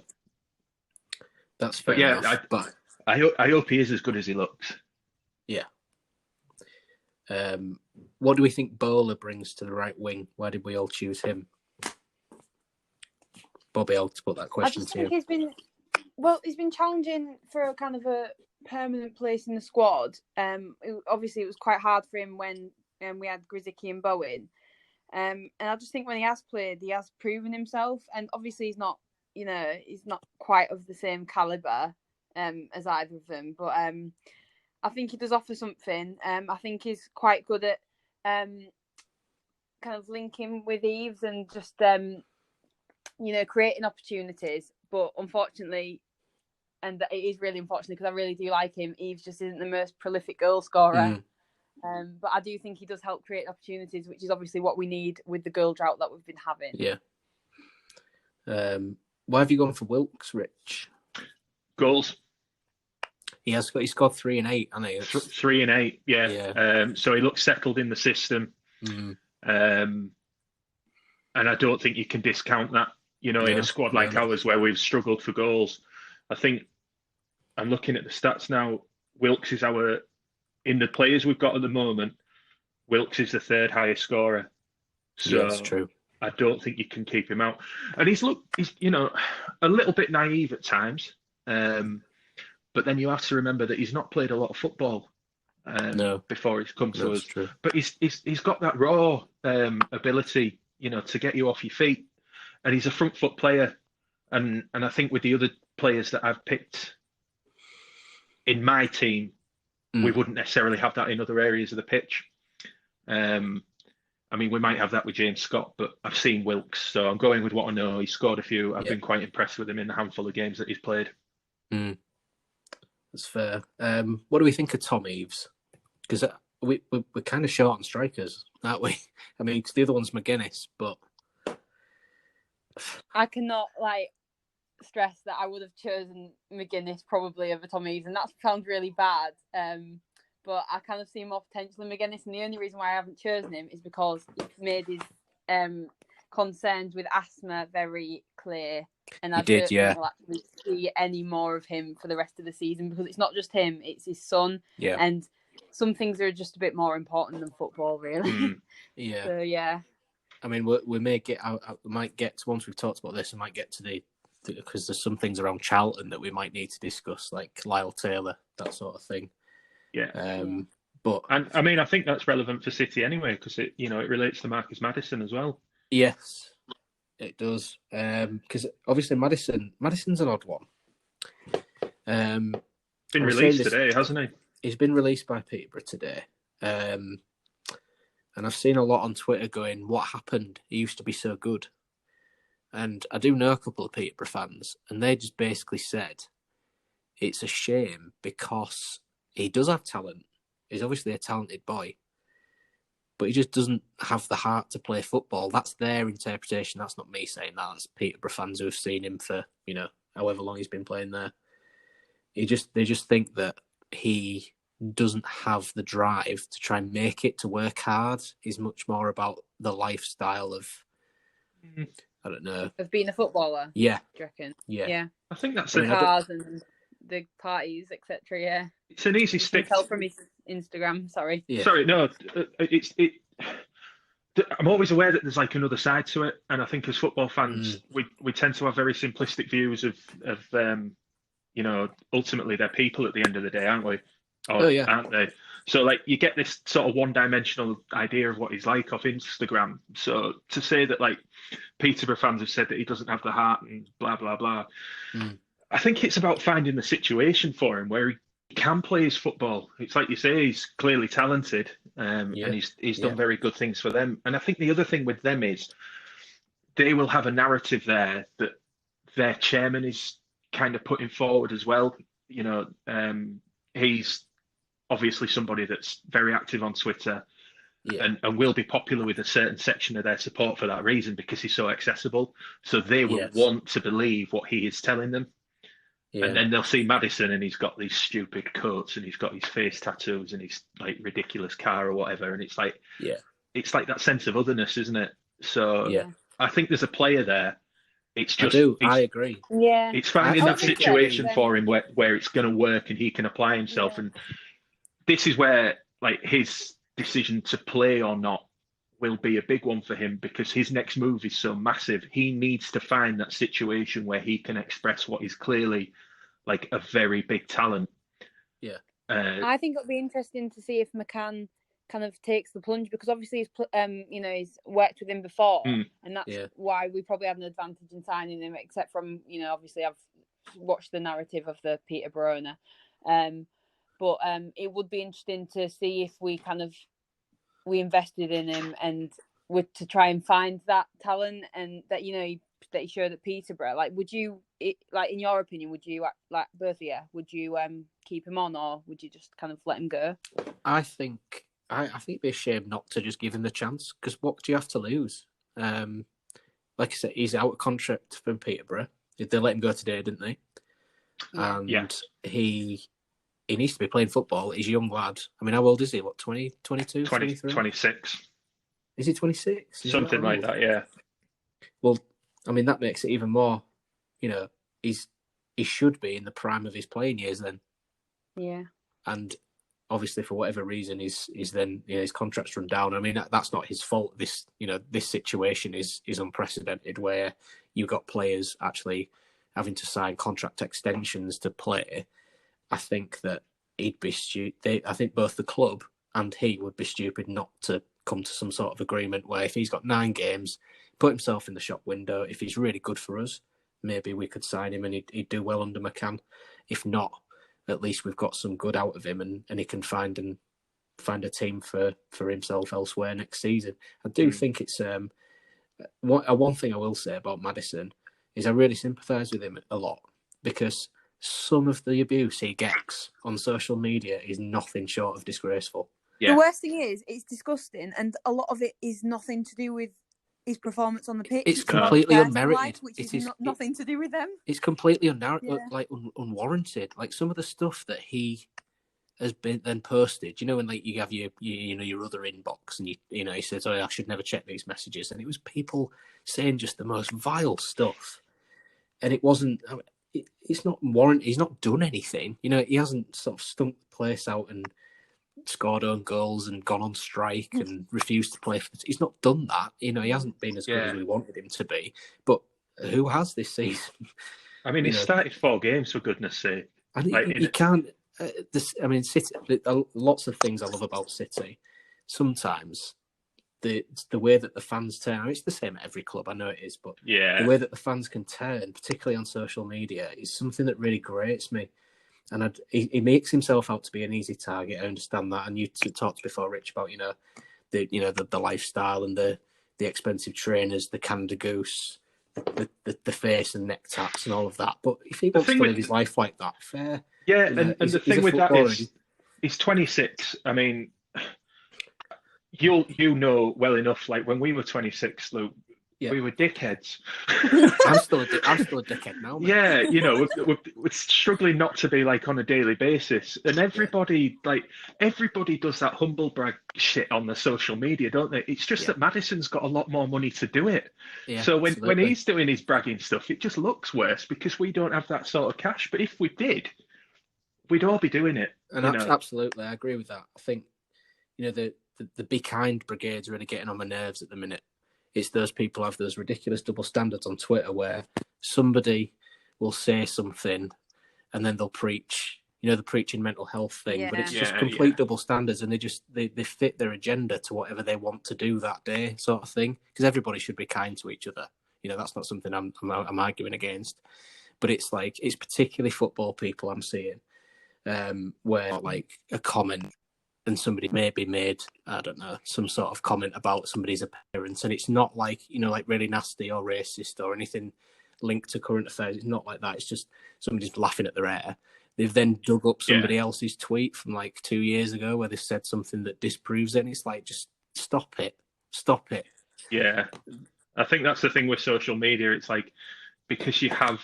that's fair enough. But I hope he is as good as he looks. Yeah. What do we think Bowler brings to the right wing? Why did we all choose him? Bobby, I'll put that question to you. He's been challenging for a kind of a permanent place in the squad. Obviously, it was quite hard for him when we had Grzycki and Bowen. And I just think when he has played, he has proven himself. And obviously, he's not quite of the same caliber as either of them. But I think he does offer something. I think he's quite good at kind of linking with Eves and just creating opportunities. But unfortunately, and it is really unfortunate because I really do like him, Eves just isn't the most prolific goal scorer. But I do think he does help create opportunities, which is obviously what we need with the goal drought that we've been having. Yeah. Why have you gone for Wilkes, Rich? Goals. He scored 3 and 8, hasn't he? 3 and 8, yeah. So he looks settled in the system. And I don't think you can discount that, in a squad like ours where we've struggled for goals. I think I'm looking at the stats now. Wilkes is in the players we've got at the moment, Wilkes is the third highest scorer. So that's true. I don't think you can keep him out. And he's a little bit naive at times. But then you have to remember that he's not played a lot of football before he's come to us. True. But he's got that raw ability, to get you off your feet. And he's a front foot player. And I think with the other players that I've picked in my team, we wouldn't necessarily have that in other areas of the pitch. We might have that with James Scott, but I've seen Wilkes, so I'm going with what I know. He scored a few. I've been quite impressed with him in the handful of games that he's played. That's fair. What do we think of Tom Eves? Because we're kind of short on strikers, aren't we? Because the other one's McGuinness, but I cannot stress that I would have chosen McGuinness probably over Tom Eves, and that sounds really bad. But I kind of see more potential in McGuinness, and the only reason why I haven't chosen him is because he's made his concerns with asthma very clear, and I don't think we'll actually see any more of him for the rest of the season because it's not just him; it's his son, and some things are just a bit more important than football, really. Yeah. So yeah. We may get out. We might get to, once we've talked about this, we might get to because there's some things around Charlton that we might need to discuss, like Lyle Taylor, that sort of thing. Yeah. But I think that's relevant for City anyway, because it relates to Marcus Maddison as well. Yes, it does. Because obviously Maddison's an odd one. Been released today, hasn't he? He's been released by Peterborough today. And I've seen a lot on Twitter going, "What happened? He used to be so good." And I do know a couple of Peterborough fans, and they just basically said it's a shame because he does have talent. He's obviously a talented boy, but he just doesn't have the heart to play football. That's their interpretation. That's not me saying that. That's Peterborough fans who have seen him for, however long he's been playing there. They just think that he doesn't have the drive to try and make it, to work hard. He's much more about the lifestyle of, I don't know. Of being a footballer? Yeah. Do you reckon? Yeah. I think that's the cars and the parties, etc. Yeah. It's an easy stick. Tell from his Instagram. Sorry. Yeah. Sorry, no. I'm always aware that there's another side to it, and I think as football fans, we tend to have very simplistic views of ultimately they're people at the end of the day, aren't we? Aren't they? So you get this sort of one-dimensional idea of what he's like off Instagram. So to say that Peterborough fans have said that he doesn't have the heart and blah blah blah, I think it's about finding the situation for him where he can play his football. It's like you say, he's clearly talented, and he's done very good things for them. And I think the other thing with them is they will have a narrative there that their chairman is kind of putting forward as well. He's obviously somebody that's very active on Twitter and will be popular with a certain section of their support for that reason, because he's so accessible. So they will want to believe what he is telling them. Yeah. And then they'll see Maddison and he's got these stupid coats and he's got his face tattoos and his ridiculous car or whatever. And it's it's that sense of otherness, isn't it? So I think there's a player there. It's just, I agree. Yeah. It's finding that situation for him where it's going to work and he can apply himself. Yeah. And this is where his decision to play or not will be a big one for him, because his next move is so massive. He needs to find that situation where he can express what is clearly a very big talent. Yeah. I think it'll be interesting to see if McCann kind of takes the plunge, because obviously he's worked with him before, and that's why we probably had an advantage in signing him, except from obviously I've watched the narrative of the Peterborough owner. But it would be interesting to see if we invested in him and would to try and find that talent, and that that he showed at Peterborough. Like, would you, in your opinion, would you both of you, would you keep him on, or would you just kind of let him go? I think it'd be a shame not to just give him the chance, because what do you have to lose? Like I said, he's out of contract from Peterborough. They let him go today, didn't they? And he needs to be playing football. He's a young lad. I mean, how old is he? What, 20, 22, 23? 26. Is he 26? Something like that, yeah. Well, I mean, that makes it even more, he should be in the prime of his playing years then. Yeah. And obviously, for whatever reason, his contract's run down. I mean, that's not his fault. This situation is unprecedented, where you've got players actually having to sign contract extensions to play. I think that he'd be stupid. I think both the club and he would be stupid not to come to some sort of agreement where, if he's got 9 games, put himself in the shop window. If he's really good for us, maybe we could sign him and he'd do well under McCann. If not, at least we've got some good out of him, and he can find a team for himself elsewhere next season. I do think it's one thing I will say about Maddison is I really sympathise with him a lot, because some of the abuse he gets on social media is nothing short of disgraceful. Yeah. The worst thing is, it's disgusting, and a lot of it is nothing to do with his performance on the pitch. It's completely unmerited. Which is nothing to do with them. It's completely unwarranted. Like, some of the stuff that he has been then posted, when like you have your other inbox, and he says, "Oh, I should never check these messages," and it was people saying just the most vile stuff, and it wasn't. It's not warranted. He's not done anything. He hasn't sort of stunk the place out and scored own goals and gone on strike and refused to play. He's not done that. He hasn't been as good as we wanted him to be. But who has this season? I mean, he started 4 games, for goodness sake. And you can't. City. Lots of things I love about City. Sometimes the way that the fans turn. It's the same at every club. I know it is, but the way that the fans can turn, particularly on social media, is something that really grates me. And he makes himself out to be an easy target. I understand that. And you talked before, Rich, about the lifestyle and the expensive trainers, the Canada Goose, the face and neck tats and all of that. But if he wants to live his life like that, fair. Yeah, and the thing with that is, he's 26. I mean, you know well enough. Like, when we were 26, Luke, we were dickheads. I'm still a dickhead now, man. Yeah, we're struggling not to be, like, on a daily basis. And everybody does that humble brag shit on the social media, don't they? It's just that Maddison's got a lot more money to do it. Yeah, so when he's doing his bragging stuff, it just looks worse, because we don't have that sort of cash. But if we did, we'd all be doing it. And absolutely, I agree with that. I think, the Be Kind brigade's really getting on my nerves at the minute. It's those people have those ridiculous double standards on Twitter, where somebody will say something and then they'll preach, the preaching mental health thing, but it's just complete double standards, and they fit their agenda to whatever they want to do that day, sort of thing. Because everybody should be kind to each other. That's not something I'm arguing against, but it's particularly football people I'm seeing, where like a comment, and somebody maybe made, I don't know, some sort of comment about somebody's appearance, and it's not like, like really nasty or racist or anything linked to current affairs. It's not like that. It's just somebody's laughing at their hair. They've then dug up somebody else's tweet from like 2 years ago where they've said something that disproves it, and it's like, just stop it. Yeah, I think that's the thing with social media. It's like, because you have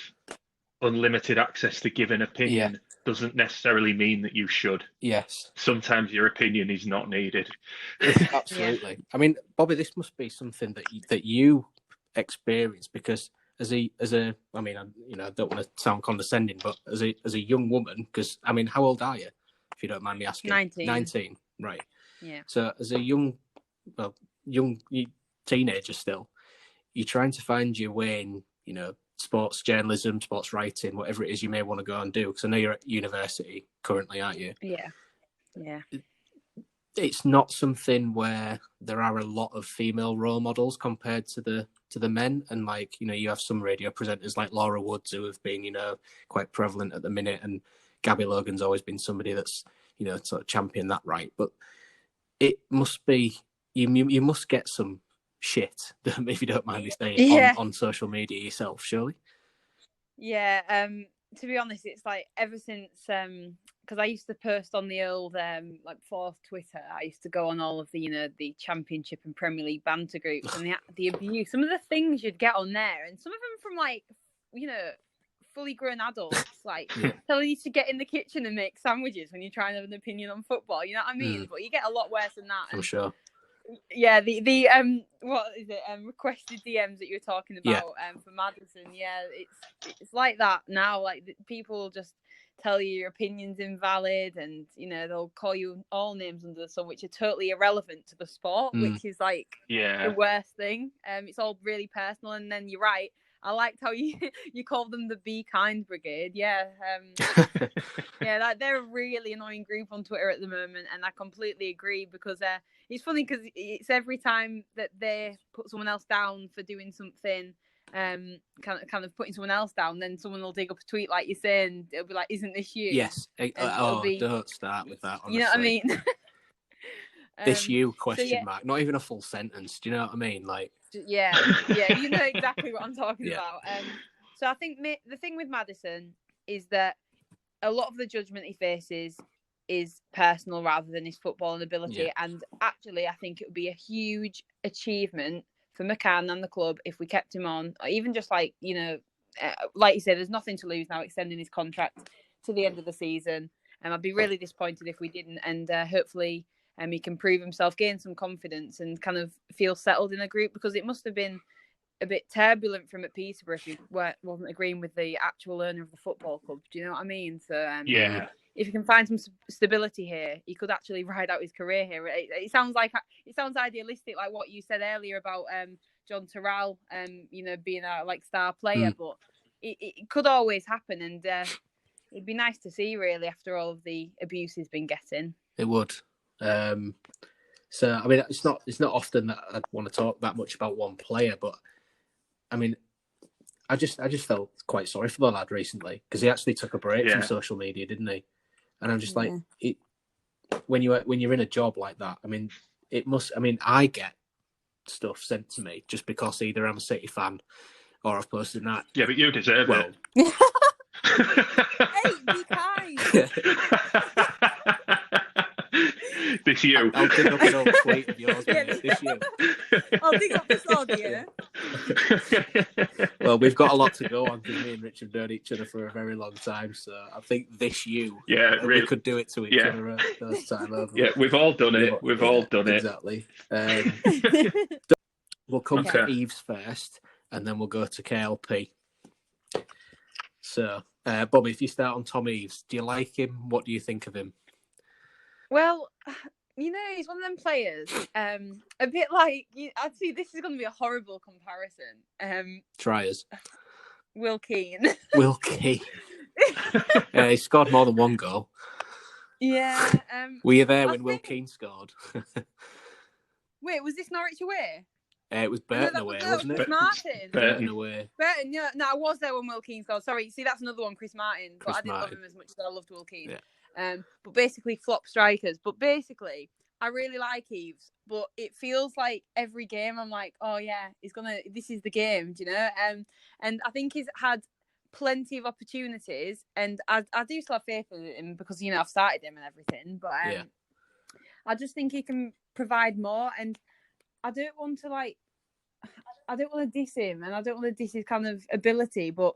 unlimited access to give an opinion doesn't necessarily mean that you should. Yes. Sometimes your opinion is not needed. Absolutely. I mean, Bobby, this must be something that you experience, because I don't want to sound condescending, but as a young woman, because I mean, how old are you, if you don't mind me asking? 19, right? Yeah. So as a young teenager still, you're trying to find your way in, sports journalism, sports writing, whatever it is you may want to go and do. Because I know you're at university currently, aren't you? Yeah. it's not something where there are a lot of female role models compared to the men. And like, you have some radio presenters like Laura Woods who have been, quite prevalent at the minute. And Gabby Logan's always been somebody that's, sort of championed that right. But it must be, you must get some shit, if you don't mind me saying, on social media yourself, surely. Yeah. To be honest, it's like ever since, because I used to post on the old like fourth Twitter. I used to go on all of the the Championship and Premier League banter groups, and the abuse. Some of the things you'd get on there, and some of them from like fully grown adults, like telling you to get in the kitchen and make sandwiches when you try and have an opinion on football. You know what I mean? But you get a lot worse than that. I'm sure. Yeah, the what is it? Requested DMs that you were talking about for Maddison. Yeah, it's like that now. Like people just tell you your opinion's invalid, and they'll call you all names under the sun, which are totally irrelevant to the sport, which is like the worst thing. It's all really personal, and then you're right. I liked how you called them the Be Kind Brigade. Yeah, like they're a really annoying group on Twitter at the moment, and I completely agree because it's funny because it's every time that they put someone else down for doing something, kind of putting someone else down, then someone will dig up a tweet like you're saying. It'll be like, "Isn't this you?" Yes. Don't start with that. Honestly. You know what I mean? This you question mark, not even a full sentence. Do you know what I mean? Like, yeah, you know exactly what I'm talking about. So I think the thing with Maddison is that a lot of the judgment he faces is personal rather than his footballing ability. And actually, I think it would be a huge achievement for McCann and the club if we kept him on, or even just like like you said, there's nothing to lose now, extending his contract to the end of the season. And I'd be really disappointed if we didn't. And hopefully. He can prove himself, gain some confidence, and kind of feel settled in a group, because it must have been a bit turbulent for him at Peterborough if he wasn't agreeing with the actual owner of the football club. Do you know what I mean? So if he can find some stability here, he could actually ride out his career here. It sounds idealistic, like what you said earlier about John Terrell, being a like star player, but it could always happen, and it'd be nice to see really after all of the abuse he's been getting. It would. So I mean, it's not often that I'd want to talk that much about one player, but I mean, I just felt quite sorry for the lad recently because he actually took a break from social media, didn't he? And I'm just like, when you're in a job like that, I mean, I get stuff sent to me just because either I'm a City fan or I've posted that. Yeah, but you deserve it. Hey, be kind. This you. I'll dig up an old tweet of yours. This you. I'll dig up this audio. Well, we've got a lot to go on because me and Rich have known each other for a very long time. So I think this you. Yeah, really. We could do it to each other first time over. Yeah, we've all done it. We've all done it. Exactly. We'll come to Eves first, and then we'll go to KLP. So, Bobby, if you start on Tom Eves, do you like him? What do you think of him? Well, he's one of them players, a bit like, I'd say this is going to be a horrible comparison. Try us. Will Keane. Will Keane. He scored more than one goal. Yeah. Were you there when Will Keane scored? Wait, was this Norwich away? It was Burton away, wasn't it? Chris Martin. Burton away. Burton, yeah. No, I was there when Will Keane scored. Sorry, see, that's another one, Chris Martin. But I didn't love him as much as I loved Will Keane. Yeah. But basically, flop strikers. But basically, I really like Eves. But it feels like every game I'm like, oh yeah, this is the game, do you know? And I think he's had plenty of opportunities, and I do still have faith in him because I've started him and everything. But I just think he can provide more, and I don't want to diss him, and I don't want to diss his kind of ability, but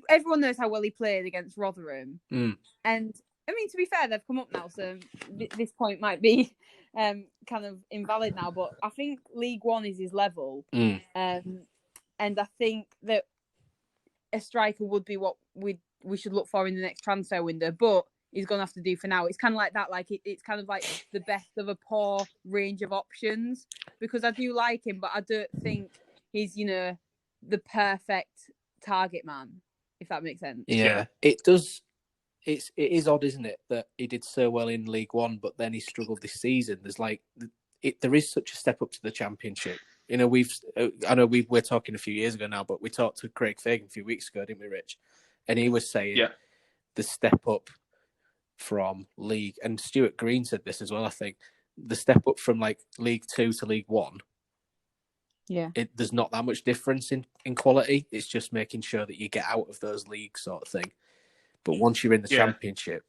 everyone knows how well he played against Rotherham. And I mean, to be fair, they've come up now, so this point might be kind of invalid now, but I think League One is his level. And I think that a striker would be what we should look for in the next transfer window, but he's going to have to do for now. It's kind of like that. Like it's kind of like the best of a poor range of options, because I do like him, but I don't think he's, the perfect target man, if that makes sense. Yeah, it does. it is odd, isn't it, that he did so well in League One, but then he struggled this season. There's there is such a step up to the Championship. You know, we're talking a few years ago now, but we talked to Craig Fagan a few weeks ago, didn't we, Rich? And he was saying the step up from League, and Stuart Green said this as well, I think, the step up from like League 2 to League 1. Yeah. There's not that much difference in quality. It's just making sure that you get out of those leagues sort of thing. But once you're in the Championship,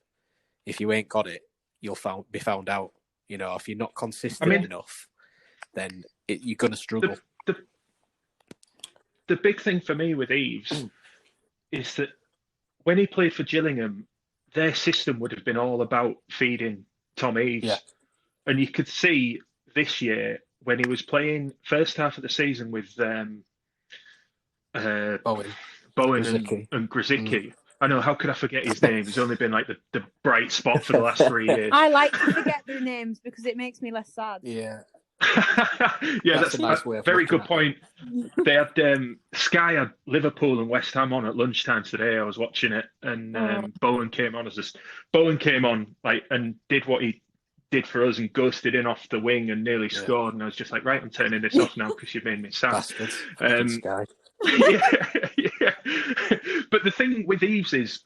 if you ain't got it, you'll be found out. You know, if you're not consistent enough, then you're going to struggle. The big thing for me with Eves is that when he played for Gillingham, their system would have been all about feeding Tom Eves. Yeah. And you could see this year when he was playing first half of the season with Bowen and Grzycki. Mm. I know, how could I forget his name? He's only been like the bright spot for the last 3 years. I like to forget their names because it makes me less sad. Yeah. That's a nice way of very good point. They had Sky had Liverpool and West Ham on at lunchtime today. I was watching it, and Bowen came on and did what he did for us and ghosted in off the wing and nearly scored. And I was just like, right, I'm turning this off now because you've made me sad. Sky. Yeah. But the thing with Eves is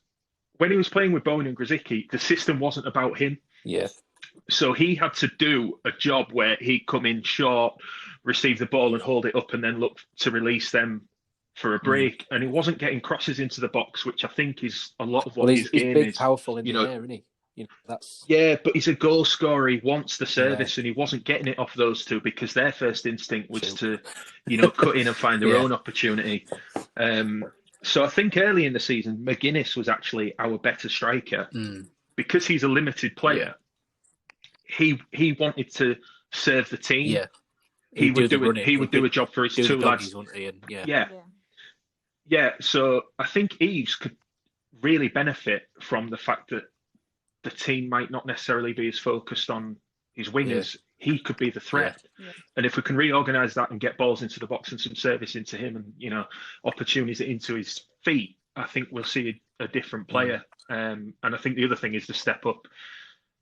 when he was playing with Bowen and Grzycki, the system wasn't about him. Yeah. So he had to do a job where he'd come in short, receive the ball and hold it up and then look to release them for a break. And he wasn't getting crosses into the box, which I think is a lot of what his game big, is. Powerful in the air, isn't he? You know, that's... Yeah, but he's a goal scorer. He wants the service and he wasn't getting it off those two because their first instinct was to, cut in and find their own opportunity. So I think early in the season, McGuinness was actually our better striker because he's a limited player. He wanted to serve the team. Yeah, he would do a job for his two lads. Yeah. So I think Eves could really benefit from the fact that the team might not necessarily be as focused on his wingers. He could be the threat. Yeah. And if we can reorganise that and get balls into the box and some service into him and, opportunities into his feet, I think we'll see a different player. And I think the other thing is the step up.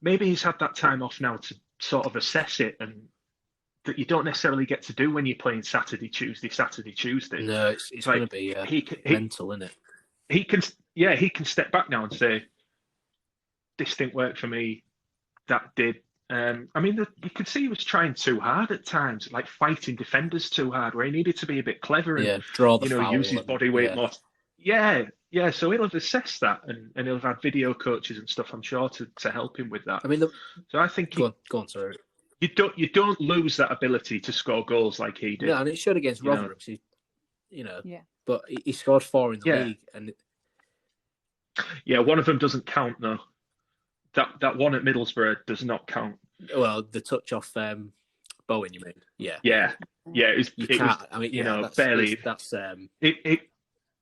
Maybe he's had that time off now to sort of assess it, and that you don't necessarily get to do when you're playing Saturday, Tuesday. No, it's going to be mental, isn't it? He can step back now and say, this didn't work for me, that did. You could see he was trying too hard at times, like fighting defenders too hard, where he needed to be a bit clever and draw the foul use his body weight more. Yeah. So he'll have assessed that, and he'll have had video coaches and stuff, I'm sure, to help him with that. So I think go on, sorry. You don't lose that ability to score goals like he did. No, and it showed against Rotherham. But he scored 4 in the league, and one of them doesn't count though. That one at Middlesbrough does not count. Well, the touch off Bowen, you mean? Yeah. Barely. That's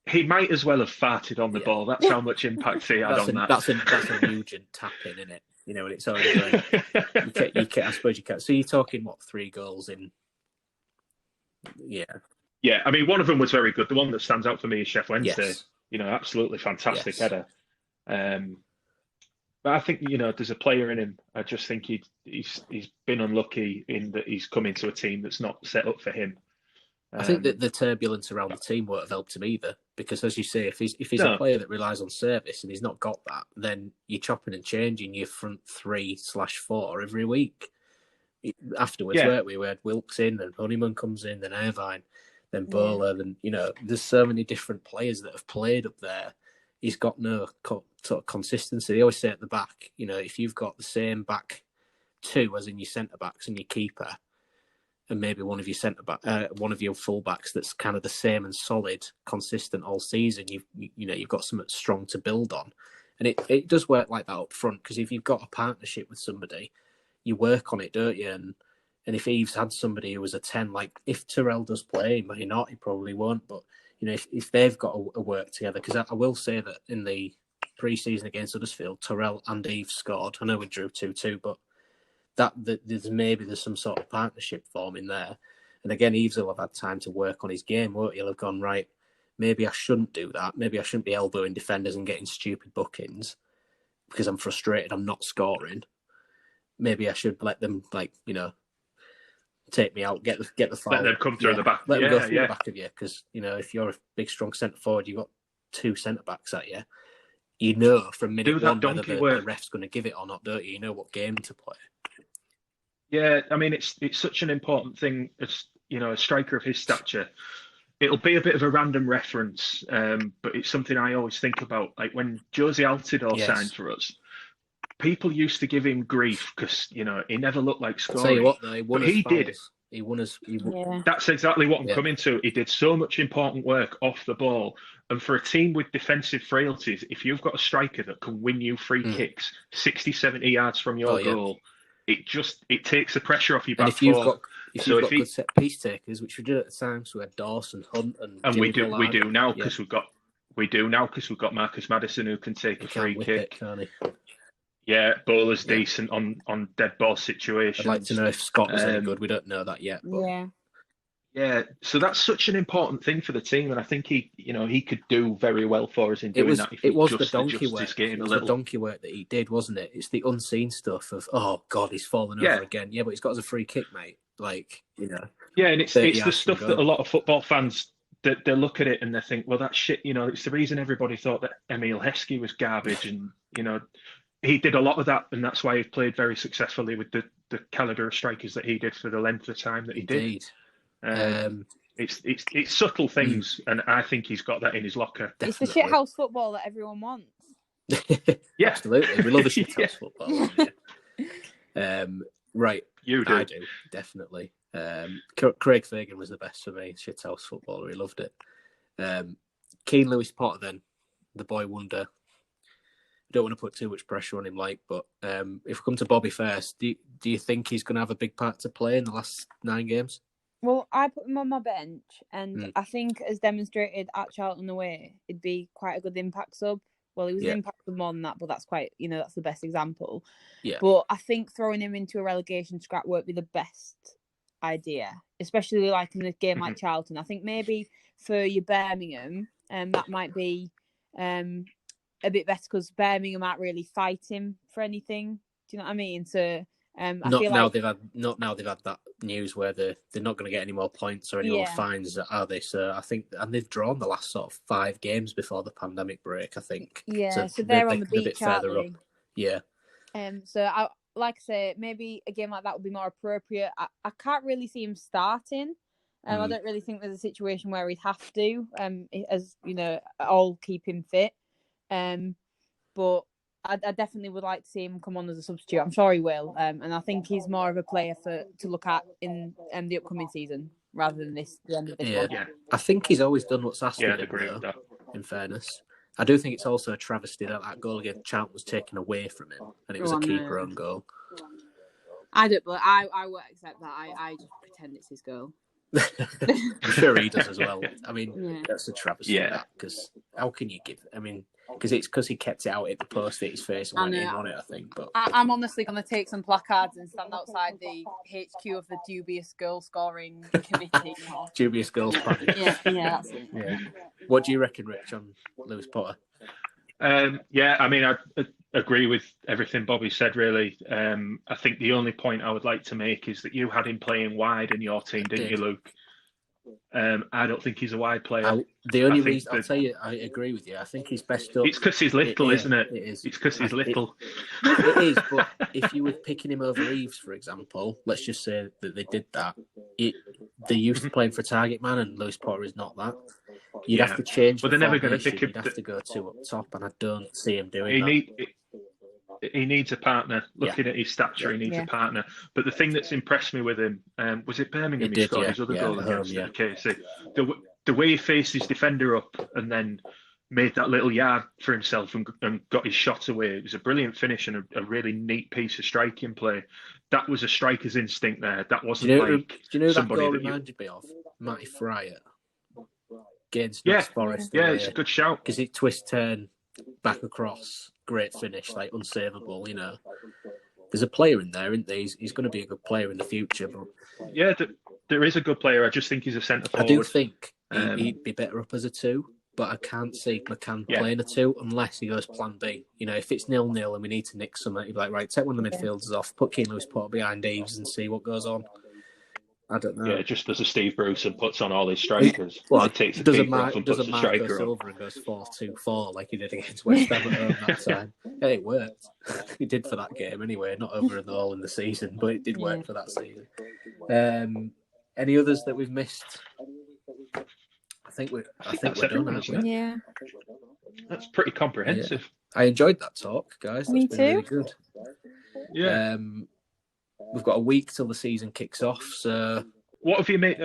He might as well have farted on the ball. That's how much impact he had on that. That's a Nugent tap in, isn't it? And it's only I suppose you can. So you're talking 3 goals in? Yeah. Yeah, one of them was very good. The one that stands out for me is Chef Wednesday. Yes. Absolutely fantastic header. But I think there's a player in him. I just think he's been unlucky in that he's come into a team that's not set up for him. I think that the turbulence around the team won't have helped him either, because as you say, if he's a player that relies on service and he's not got that, then you're chopping and changing your front 3/4 every week. Afterwards, weren't we? We had Wilkes in, then Honeyman comes in, then Irvine, then Bowler, then there's so many different players that have played up there. He's got no sort of consistency. They always say at the back, if you've got the same back 2 as in your centre backs and your keeper, and maybe one of your full backs that's kind of the same and solid, consistent all season, you've got something strong to build on. And it does work like that up front, because if you've got a partnership with somebody, you work on it, don't you? And if Eves had somebody who was a 10, like if Terrell does play, he not, he probably won't, but if they've got to work together, because I will say that in the pre-season against Huddersfield, Terrell and Eves scored. I know we drew 2-2, but there's some sort of partnership forming there. And again, Eves will have had time to work on his game, won't he? He'll have gone, right, maybe I shouldn't do that. Maybe I shouldn't be elbowing defenders and getting stupid bookings. because I'm frustrated I'm not scoring, maybe I should let them, like, you know, take me out, get the foul. Let them come through the back. Let them go through the back of you, because, you know, if you're a big, strong centre forward, you've got 2 centre backs at you. You know from minute one whether the ref's going to give it or not, don't you? You know what game to play. Yeah, I mean, it's such an important thing as, you know, a striker of his stature. It'll be a bit of a random reference, but it's something I always think about. Like when Josie Altidore signed for us, people used to give him grief because, you know, he never looked like scoring. I'll tell you what, though, he won he did. He won us. That's exactly what I'm coming to. He did so much important work off the ball. And for a team with defensive frailties, if you've got a striker that can win you free kicks 60, 70 yards from your goal, it takes the pressure off your back. And if you've got good set piece takers, which we did at the time, so we had Dawson, Hunt, and we do now because we've got Marcus Maddison who can take a free kick. Yeah, Bowler's decent on dead ball situations. I'd like to know if Scott was any good. We don't know that yet. But... Yeah. So that's such an important thing for the team, and I think he could do very well for us in doing that. It was the donkey work. It was the donkey work that he did, wasn't it? It's the unseen stuff of, oh God, he's fallen over again. Yeah, but he's got us a free kick, mate. Like, you know. Yeah, and it's the stuff that a lot of football fans, they look at it and they think, well, that shit. You know, it's the reason everybody thought that Emil Heskey was garbage, and you know. He did a lot of that, and that's why he played very successfully with the calibre of strikers that he did for the length of time that he did. It's subtle things, and I think he's got that in his locker. Definitely. It's the shithouse football that everyone wants. Yeah, absolutely. We love the shithouse football. Right, you do. I do, definitely. Craig Fagan was the best for me. Shithouse footballer, he loved it. Keane Lewis Potter, then the boy wonder. Don't want to put too much pressure on him, but if we come to Bobby first, do you think he's going to have a big part to play in the last 9 games? Well, I put him on my bench, and I think, as demonstrated at Charlton away, it'd be quite a good impact sub. Well, he was an impact sub more than that, but that's quite, that's the best example. Yeah. But I think throwing him into a relegation scrap won't be the best idea, especially like in a game like Charlton. I think maybe for your Birmingham, that might be a bit better because Birmingham aren't really fighting for anything. Do you know what I mean? So they've had that news where they're not going to get any more points or any more fines, are they? So I think, and they've drawn the last sort of 5 games before the pandemic break, I think. Yeah, so they're on the beach, a bit further up. Yeah. So like I say, maybe a game like that would be more appropriate. I can't really see him starting. I don't really think there's a situation where he'd have to, as all keep him fit. But I definitely would like to see him come on as a substitute. I'm sure he will, and I think he's more of a player to look at in the upcoming season rather than the end of this one. Yeah, I think he's always done what's asked of him. I'd agree with that. In fairness, I do think it's also a travesty that goal against Charlton was taken away from him, and it was a keeper-own goal. I don't, but I won't accept that. I just pretend it's his goal. I'm sure he does as well. I mean, that's a travesty. Because how can you give? I mean, because he kept it out at the post at his face and went in on it, I think. But I'm honestly going to take some placards and stand outside the HQ of the dubious goal scoring committee. Dubious goals party. Yeah, that's it. Yeah. What do you reckon, Rich, on Lewis Potter? I mean, I agree with everything Bobby said, really. I think the only point I would like to make is that you had him playing wide in your team, didn't you, Luke? I don't think he's a wide player. The only reason, I'll tell you, I agree with you. I think he's best up. It's because he's little, isn't it? It is. It's because he's little. It is, but if you were picking him over Eves, for example, let's just say that they did that. They're used to playing for a target man, and Lewis Potter is not that. You'd have to change. But they're never going to pick him. You'd have to go 2 up top, and I don't see him doing that. He needs a partner. Looking at his stature, he needs a partner. But the thing that's impressed me with him, was it Birmingham he scored his other goal against KC? The way he faced his defender up and then made that little yard for himself and got his shot away. It was a brilliant finish and a really neat piece of striking play. That was a striker's instinct there. That wasn't do you know that goal reminded me of? Matty Fryer against Forest. Yeah, it's a good shout. Because it twist turn back across. Great finish, like unsavable, There's a player in there, isn't there? He's going to be a good player in the future. But there is a good player. I just think he's a centre forward. I do think he'd be better up as a 2. but I can't see McCann playing a 2 unless he goes plan B. You know, if it's 0-0 and we need to nick something, you'd be like, right, take one of the midfielders off, put Keane Lewis-Porter behind Eves and see what goes on. I don't know. Yeah, just as a Steve Bruce and puts on all his strikers. Well, it takes a does a keeper off and puts a Mark striker go on. silver and goes 4-2-4 like he did against West Ham at home that time? Yeah, it worked. It did for that game anyway, not over and all in the season, but it did work for that season. Any others that we've missed? I think we're done, aren't we? Yeah. That's pretty comprehensive. Yeah. I enjoyed that talk, guys. Me That's been too. really good. Yeah. We've got a week till the season kicks off, so... What have you made?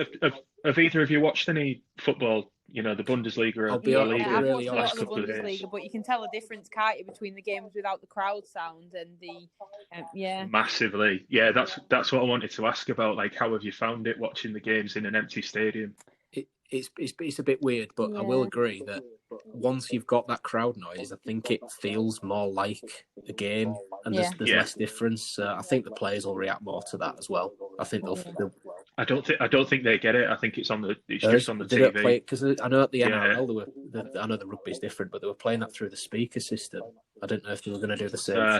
Have either of you watched any football? You know, the Bundesliga or I'll be La honest, Liga? I've really watched a honest. lot of the Bundesliga, but you can tell a difference, can't you, between the games without the crowd sound and the Massively. Yeah, that's what I wanted to ask about. Like, how have you found it watching the games in an empty stadium? It's a bit weird, but I will agree that once you've got that crowd noise, I think it feels more like a game, and there's less difference. I think the players will react more to that as well. I think they'll I don't think they get it. I think it's just on the TV. Because I know at the NRL I know the rugby's different, but they were playing that through the speaker system. I don't know if they were going to do the same thing.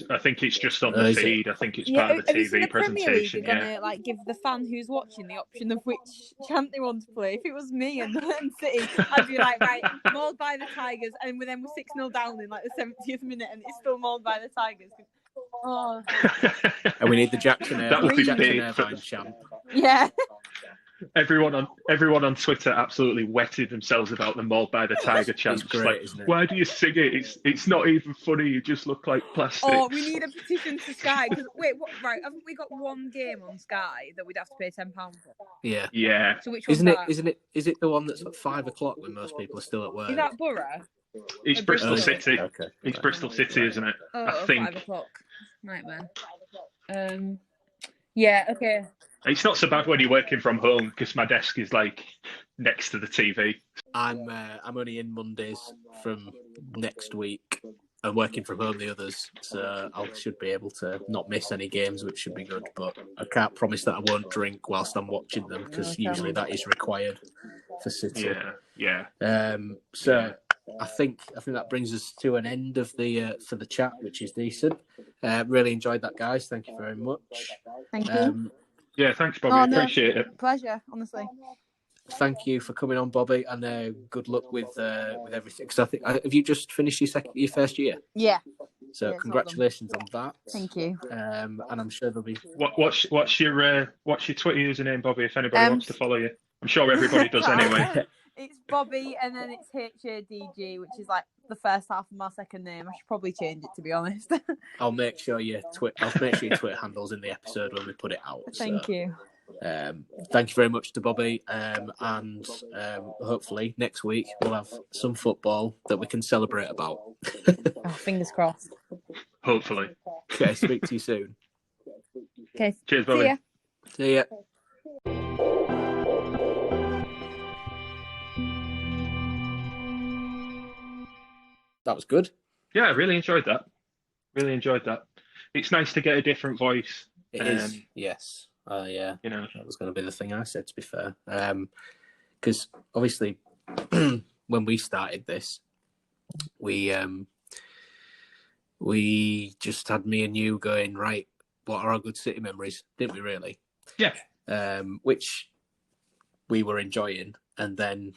I think it's just on the feed. I think it's part of the TV presentation. They're going to give the fan who's watching the option of which chant they want to play. If it was me and City, I'd be like, right, mauled by the Tigers, and we're 6-0 down in like the 70th minute, and it's still mauled by the Tigers. Oh. And we need the Jackson Irvine chant. Yeah. Everyone on Twitter absolutely wetted themselves about the mauled by the tiger chant. It's great, isn't it? Why do you sing it? It's not even funny. You just look like plastic. Oh, we need a petition to Sky. Wait, what? Right? Haven't we got one game on Sky that we'd have to pay £10 for? Yeah. Yeah. So which one's that? Is it the one that's at 5 o'clock when most people are still at work? Is that Borough? It's Bristol City. Okay. It's Bristol City, isn't it? Oh, I think. 5 o'clock. Nightmare. Yeah. Okay. It's not so bad when you're working from home because my desk is like next to the TV. I'm only in Mondays from next week. I'm working from home the others, so I should be able to not miss any games, which should be good. But I can't promise that I won't drink whilst I'm watching them because usually that is required for City. Yeah. So I think that brings us to an end of the for the chat, which is decent. Really enjoyed that, guys. Thank you very much. Thank you. Yeah, thanks, Bobby. Appreciate it. Pleasure, honestly. Thank you for coming on, Bobby, and good luck with everything. Because I think have you just finished your first year? Yeah. So congratulations on that. Thank you. And I'm sure there'll be. What's your Twitter username, Bobby? If anybody wants to follow you, I'm sure everybody does anyway. It's Bobby, and then it's HADG, which is like the first half of my second name. I should probably change it, to be honest. I'll make sure your Twitter handle's in the episode when we put it out. Thank you. Thank you very much to Bobby, and hopefully next week we'll have some football that we can celebrate about. Fingers crossed. Hopefully. Okay, speak to you soon. Okay. Cheers, Bobby. See ya. That was good. Yeah, I really enjoyed that. It's nice to get a different voice. It is, yes. You know, that was going to be the thing I said, to be fair. Because obviously, when we started this, we just had me and you going, right, what are our good City memories? Didn't we really? Yeah. Which we were enjoying. And then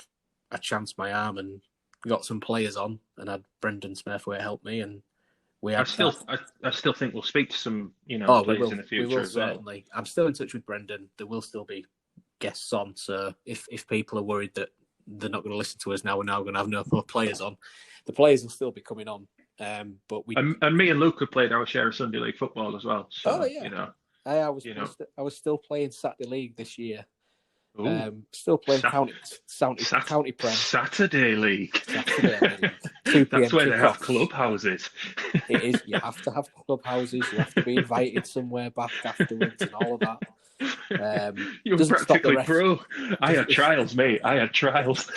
I chanced my arm and got some players on and had Brendan Smith where it helped me, and I still think we'll speak to some players in the future. We will, as well. certainly. I'm still in touch with Brendan. There will still be guests on, so if people are worried that they're not going to listen to us now, we're now going to have no more players on. The players will still be coming on, but we and me and Luke have played our share of Sunday League football as well. So, I was still playing Saturday League this year. Still playing county prem. Saturday League. 2 That's where they have clubhouses. It is. You have to have clubhouses. You have to be invited somewhere back afterwards and all of that. You're practically pro. I had trials, mate. I had trials.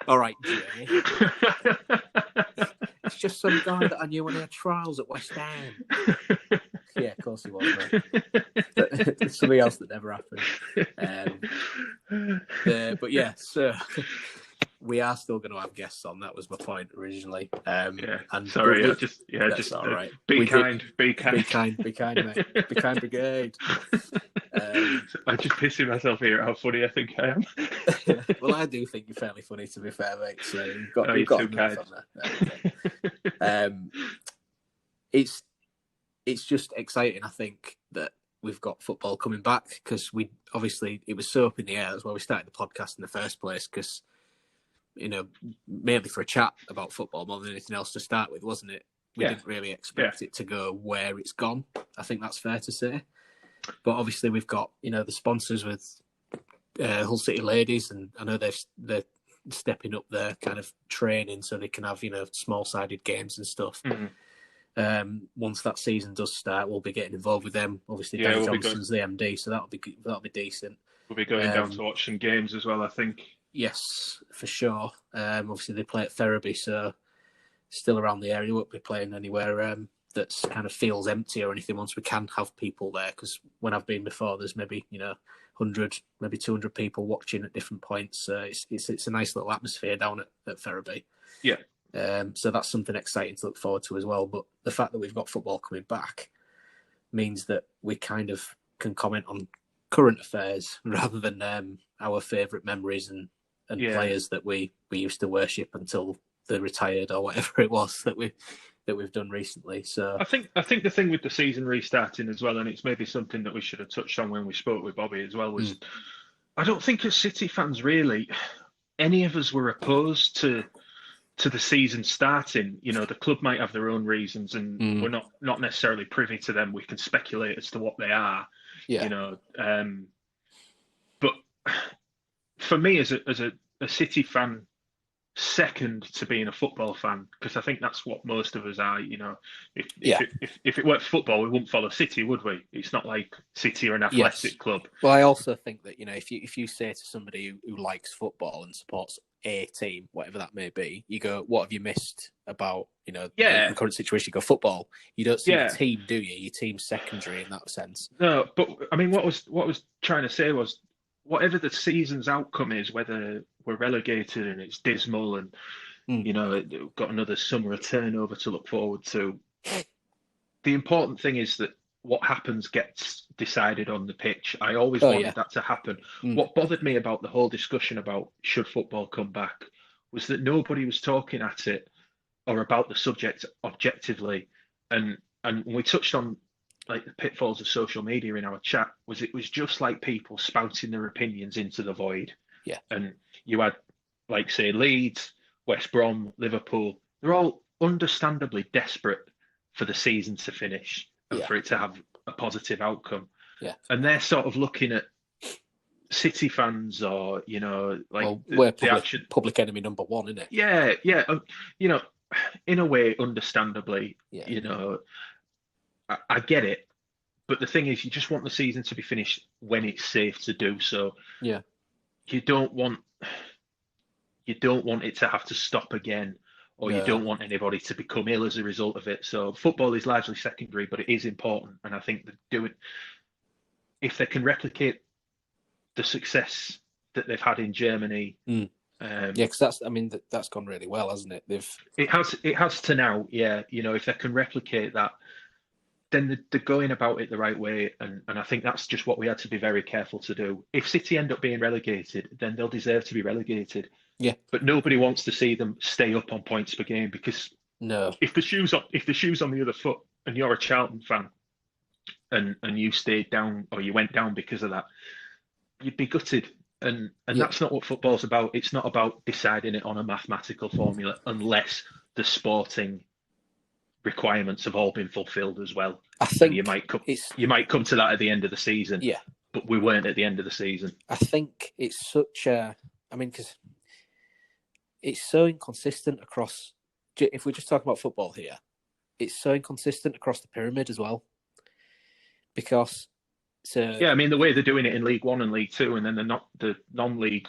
All right, Jay. It's just some guy that I knew when he had trials at West Ham. Yeah, of course he was, mate. But something else that never happened. But yeah, so we are still going to have guests on. That was my point originally. And sorry, that's all right. Be kind, mate. Be kind, brigade. I'm just pissing myself here at how funny I think I am. Well, I do think you're fairly funny, to be fair, mate. So you've got kind. On there. It's just exciting, I think, that we've got football coming back, because it was so up in the air. That's why we started the podcast in the first place, because, mainly for a chat about football more than anything else to start with, wasn't it? We didn't really expect it to go where it's gone. I think that's fair to say. But obviously we've got, the sponsors with Hull City Ladies, and I know they're stepping up their kind of training so they can have, small-sided games and stuff. Mm-hmm. Once that season does start, we'll be getting involved with them. Obviously, Danny Johnson's the MD, so that'll be decent. We'll be going down to watch some games as well, I think. Yes, for sure. Obviously, they play at Ferriby, so still around the area. We won't be playing anywhere that's kind of feels empty or anything once we can have people there, because when I've been before, there's maybe 100, maybe 200 people watching at different points. It's a nice little atmosphere down at Ferriby. Yeah. So that's something exciting to look forward to as well. But the fact that we've got football coming back means that we kind of can comment on current affairs rather than our favourite memories and players that we used to worship until they retired or whatever it was that we've done recently. So I think the thing with the season restarting as well, and it's maybe something that we should have touched on when we spoke with Bobby as well, was I don't think as City fans really any of us were opposed to the season starting. The club might have their own reasons, and we're not necessarily privy to them. We can speculate as to what they are. But for me, as a City fan, second to being a football fan, because I think that's what most of us are. If it weren't football, we wouldn't follow City, would we? It's not like City are an athletic club. Well, I also think that if you say to somebody who likes football and supports a team, whatever that may be, you go, what have you missed about the current situation? You go, football. You don't see the team, do you? Your team's secondary in that sense. No, but I mean, what I was trying to say was, whatever the season's outcome is, whether we're relegated and it's dismal and we've got another summer of turnover to look forward to, the important thing is that what happens gets decided on the pitch. I always wanted that to happen. What bothered me about the whole discussion about should football come back was that nobody was talking at it or about the subject objectively. And we touched on like the pitfalls of social media in our chat. It was just like people spouting their opinions into the void. Yeah. And you had, like, say, Leeds, West Brom, Liverpool, they're all understandably desperate for the season to finish and for it to have a positive outcome. Yeah. And they're sort of looking at City fans or, we're public enemy number one, isn't it? Yeah, yeah. In a way, understandably, I get it. But the thing is, you just want the season to be finished when it's safe to do so. Yeah. You don't want it to have to stop again, or you don't want anybody to become ill as a result of it. So football is largely secondary, but it is important. And I think if they can replicate the success that they've had in Germany. Because that's gone really well, hasn't it? It has to now. Yeah, if they can replicate that, then they're going about it the right way, and I think that's just what we had to be very careful to do. If City end up being relegated, then they'll deserve to be relegated. Yeah, but nobody wants to see them stay up on points per game, because if the shoe's on the other foot, and you're a Charlton fan, and you stayed down or you went down because of that, you'd be gutted. And that's not what football's about. It's not about deciding it on a mathematical formula, unless the sporting requirements have all been fulfilled as well. I think you might come to that at the end of the season. Yeah, but we weren't at the end of the season. I think it's such a. Because it's so inconsistent across. If we just talk about football here, it's so inconsistent across the pyramid as well. Because. The way they're doing it in League One and League Two, and then the non-league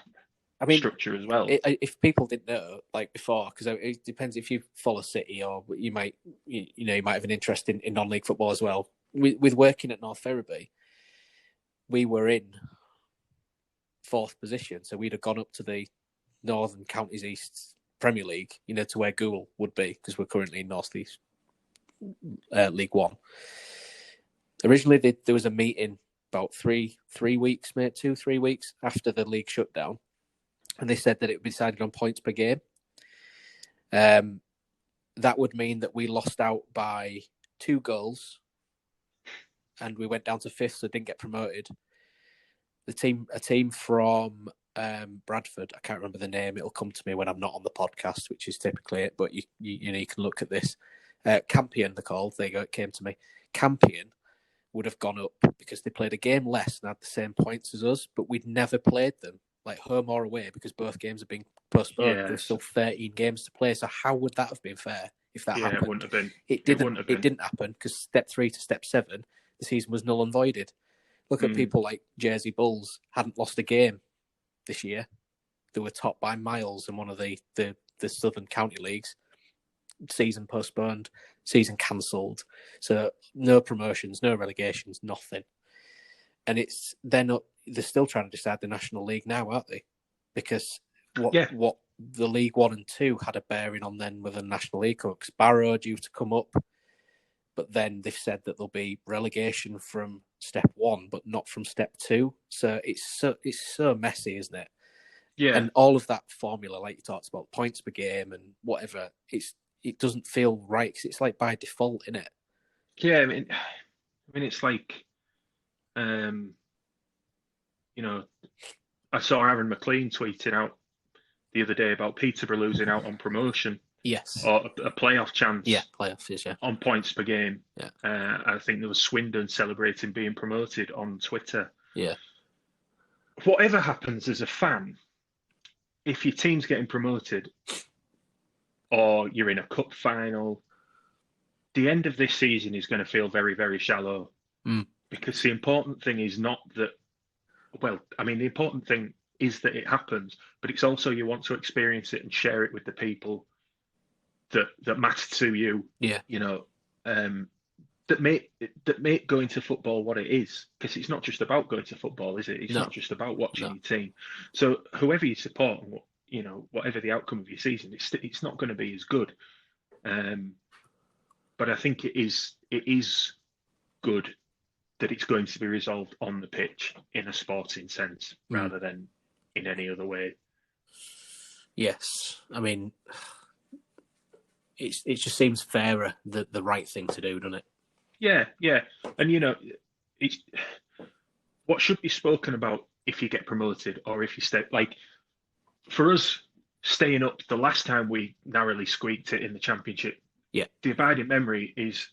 structure as well. If people didn't know, like before, because it depends if you follow City or you might have an interest in non-league football as well. With working at North Ferriby, we were in 4th position, so we'd have gone up to the Northern Counties East Premier League, to where Goole would be, because we're currently in North East League One. Originally, there was a meeting about 3 weeks, mate, 2-3 weeks after the league shut down, and they said that it would be decided on points per game. That would mean that we lost out by 2 goals, and we went down to 5th, so didn't get promoted. A team from Bradford, I can't remember the name. It'll come to me when I'm not on the podcast, which is typically it. But you can look at this. Campion, they're called. There you go. It came to me. Campion would have gone up because they played a game less and had the same points as us, but we'd never played them, like home or away, because both games have been postponed. Yes. There's still 13 games to play. So how would that have been fair if that happened? It wouldn't have been. It didn't happen because step 3 to step 7, the season was null and voided. Look at people like Jersey Bulls, hadn't lost a game this year. They were top by miles in one of the Southern County Leagues. Season postponed, season cancelled. So no promotions, no relegations, nothing. And they're still trying to decide the National League now, aren't they? Because what the League 1 and 2 had a bearing on then with the National League. Because Barrow due to come up, but then they've said that there'll be relegation from step 1, but not from step 2. So it's so messy, isn't it? Yeah. And all of that formula, like you talked about, points per game and whatever, it doesn't feel right because it's like by default, isn't it? Yeah, I mean, it's like, I saw Aaron McLean tweeting out the other day about Peterborough losing out on promotion. Yes. Or a playoff chance. Yeah, playoffs is, yeah. On points per game. Yeah. I think there was Swindon celebrating being promoted on Twitter. Yeah. Whatever happens as a fan, if your team's getting promoted or you're in a cup final, the end of this season is going to feel very, very shallow. Because the important thing is not that, the important thing is that it happens, but it's also you want to experience it and share it with the people that matter to you. Yeah. That make going to football what it is, because it's not just about going to football, is it? It's not just about watching your team. So whoever you support, whatever the outcome of your season, it's not going to be as good. But I think it is good that it's going to be resolved on the pitch in a sporting sense rather than in any other way. Yes, I mean, it just seems fairer, the right thing to do, doesn't it? Yeah, and it's what should be spoken about if you get promoted or if you stay. Like for us, staying up, the last time we narrowly squeaked it in the Championship. Yeah, the abiding memory is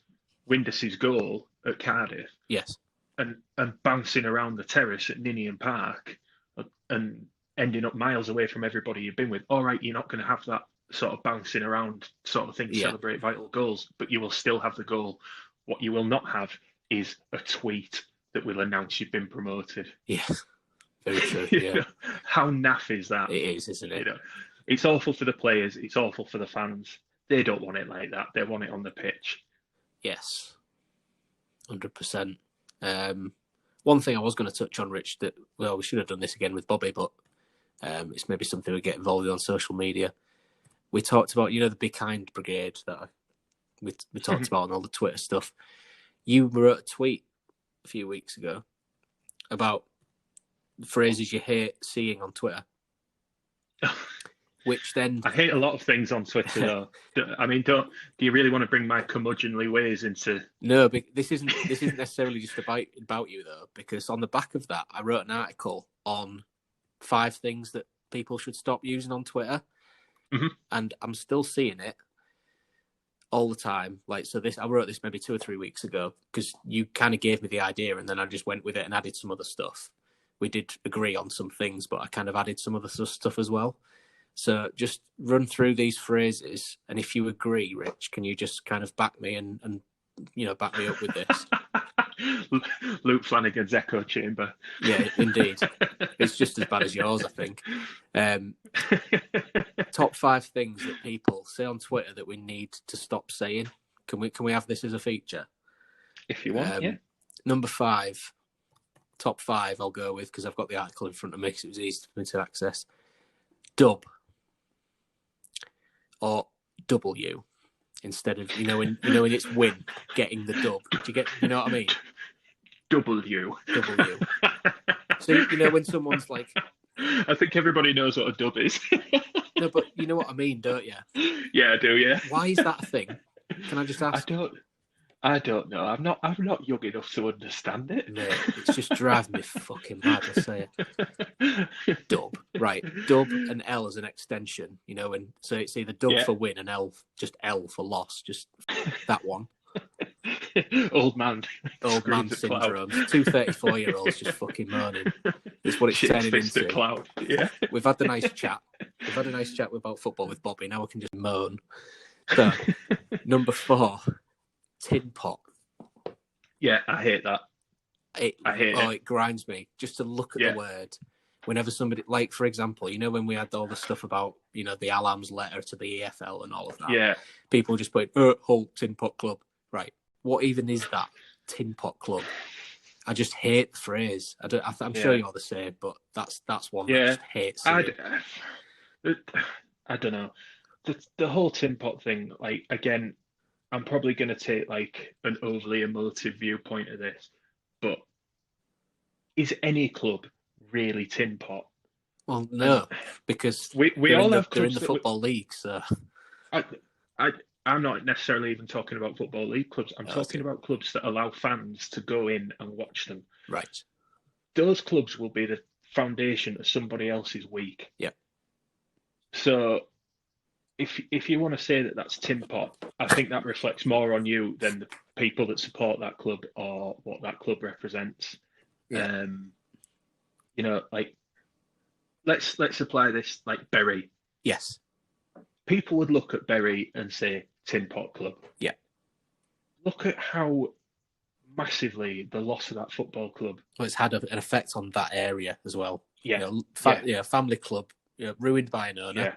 Windus's goal at Cardiff. Yes, and bouncing around the terrace at Ninian Park and ending up miles away from everybody you've been with. All right, you're not going to have that sort of bouncing around sort of thing to celebrate vital goals, but you will still have the goal. What you will not have is a tweet that will announce you've been promoted. Yeah, very true. Yeah. How naff is that? It is, isn't it? It's awful for the players. It's awful for the fans. They don't want it like that. They want it on the pitch. Yes, 100%. One thing I was going to touch on, Rich, that we should have done this again with Bobby, but it's maybe something we get involved in on social media. We talked about, the Be Kind Brigade that we talked about on all the Twitter stuff. You wrote a tweet a few weeks ago about phrases you hate seeing on Twitter. Which then... I hate a lot of things on Twitter, though. I mean, do you really want to bring my curmudgeonly ways into... No, but this isn't necessarily just about you, though, because on the back of that, I wrote an article on 5 things that people should stop using on Twitter. Mm-hmm. And I'm still seeing it all the time. Like, so I wrote this maybe 2 or 3 weeks ago because you kind of gave me the idea and then I just went with it and added some other stuff. We did agree on some things, but I kind of added some other stuff as well. So just run through these phrases, and if you agree, Rich, can you just kind of back me and back me up with this? Luke Flanagan's echo chamber. Yeah, indeed. It's just as bad as yours, I think. Top 5 things that people say on Twitter that we need to stop saying. Can we have this as a feature? If you want, yeah. Number 5, top 5 I'll go with, because I've got the article in front of me because it was easy for me to access. Dub or W instead of, when it's win, getting the dub. Do you get, you know what I mean? W. So, when someone's like... I think everybody knows what a dub is. No, but you know what I mean, don't you? Yeah, I do, yeah. Why is that a thing? Can I just ask? I don't know. I'm not young enough to understand it. Mate, it's just driving me fucking mad, I say it. Dub. Right. Dub and L as an extension, and so it's either dub for win and L for loss, just that one. Old man syndrome. 2 34-year-olds just fucking moaning. It's what it's turning into. Cloud. Yeah. We've had a nice chat. About football with Bobby. Now we can just moan. So, number 4, tin pot. Yeah, I hate that. It grinds me just to look at the word. Whenever somebody, like for example, when we had all the stuff about the Alam's letter to the EFL and all of that. Yeah. People just put Hull Tin Pot Club. Right. What even is that? Tin Pot Club. I just hate the phrase. I'm sure you're the same, but that's one that I just hate seeing. I don't know. The whole tin pot thing, like, again, I'm probably going to take like an overly emotive viewpoint of this, but is any club really tin pot? Well, no, because we all have they're in the football league, so I'm not necessarily even talking about football league clubs. I'm talking about clubs that allow fans to go in and watch them. Right. Those clubs will be the foundation of somebody else's week. Yeah. So if you want to say that that's tin pot, I think that reflects more on you than the people that support that club or what that club represents. Yeah. Like let's apply this like Bury. Yes. People would look at Bury and say tin pot club. Yeah. Look at how massively the loss of that football club. Well, it's had an effect on that area as well. Yeah. Family club, ruined by an owner. Yeah.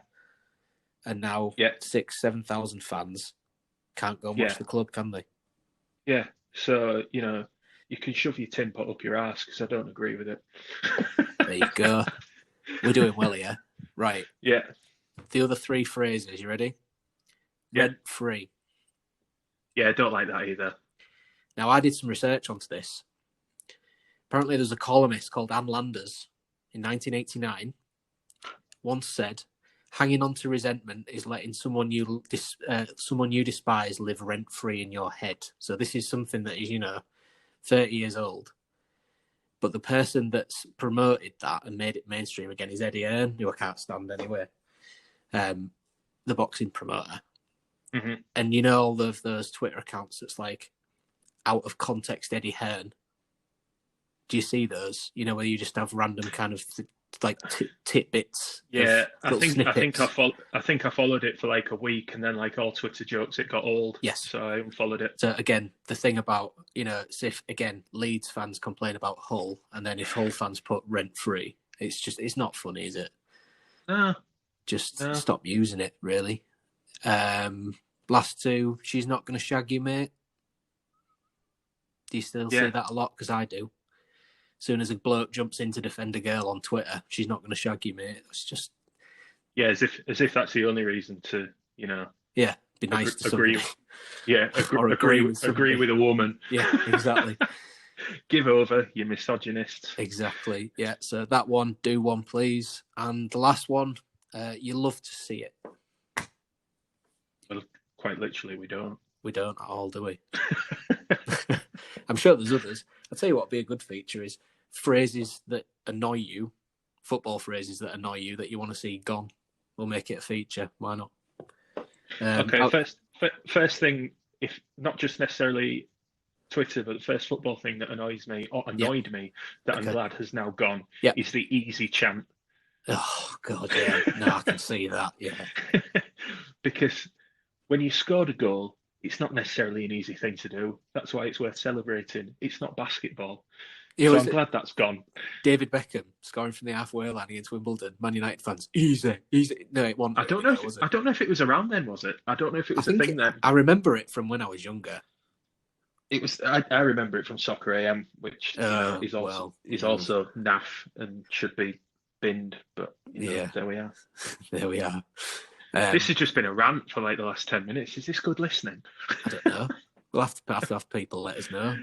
And now 6,000-7,000 fans can't go and watch the club, can they? Yeah. So, you can shove your tin pot up your ass because I don't agree with it. There you go. We're doing well here. Right. Yeah. The other 3 phrases, you ready? Yeah. Rent free. Yeah, I don't like that either. Now, I did some research onto this. Apparently, there's a columnist called Ann Landers in 1989 once said, hanging on to resentment is letting someone you despise live rent-free in your head. So this is something that is, 30 years old. But the person that's promoted that and made it mainstream again is Eddie Hearn, who I can't stand anyway. The boxing promoter. Mm-hmm. And all of those Twitter accounts that's like out of context Eddie Hearn. Do you see those? Where you just have random kind of tidbits. Yeah, I think I followed it for like a week, and then like all Twitter jokes, it got old. Yes, so I unfollowed it. So again, the thing about if again Leeds fans complain about Hull, and then if Hull fans put rent free, it's not funny, is it? No. Stop using it, really. Last 2, she's not going to shag you, mate. Do you still see that a lot? Because I do. As soon as a bloke jumps in to defend a girl on Twitter, she's not going to shag you, mate. It's just... Yeah, as if that's the only reason to, Yeah, be nice to agree. somebody. Yeah, agree with a woman. Yeah, exactly. Give over, you misogynist. Exactly, yeah. So that one, do one, please. And the last one, you love to see it. Well, quite literally, we don't. We don't at all, do we? I'm sure there's others. I'll tell you what would be a good feature is phrases that annoy you, football phrases that annoy you that you want to see gone. We'll make it a feature. Why not? Okay, first thing, if not just necessarily Twitter, but the first football thing that annoys me or annoyed me that I'm glad has now gone is the easy chant. Oh, God, yeah. No, I can see that, yeah. Because when you scored a goal, it's not necessarily an easy thing to do. That's why it's worth celebrating. It's not basketball. So I'm glad that's gone. David Beckham scoring from the halfway line against Wimbledon. Man United fans, easy. No, it wasn't. I don't know if it was around then, was it? I don't know if it was a thing then. I remember it from when I was younger. It was. I remember it from Soccer AM, which is also naff and should be binned. But there we are. There we are. This has just been a rant for like the last 10 minutes. Is this good listening? I don't know. We'll have to have people let us know.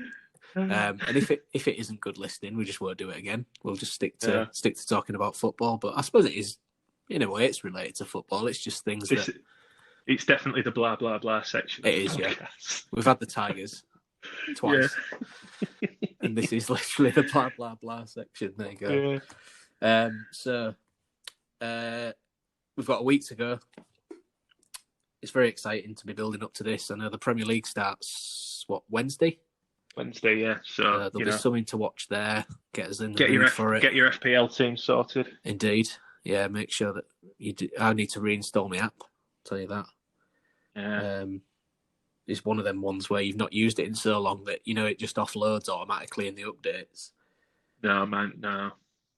And if it isn't good listening, we just won't do it again. We'll just stick to talking about football. But I suppose it is, in a way, it's related to football. It's just things it's definitely the blah blah blah section. It is, yeah. We've had the Tigers twice, and this is literally the blah blah blah section. There you go. Yeah. So we've got a week to go. It's very exciting to be building up to this. I know the Premier League starts Wednesday. Wednesday, yeah. So there'll be something to watch there. Get us in the mood for it. Get your FPL team sorted. Indeed, yeah. Make sure that you do. I need to reinstall my app. I'll tell you that. Yeah. It's one of them ones where you've not used it in so long that it just offloads automatically in the updates. No, man, no.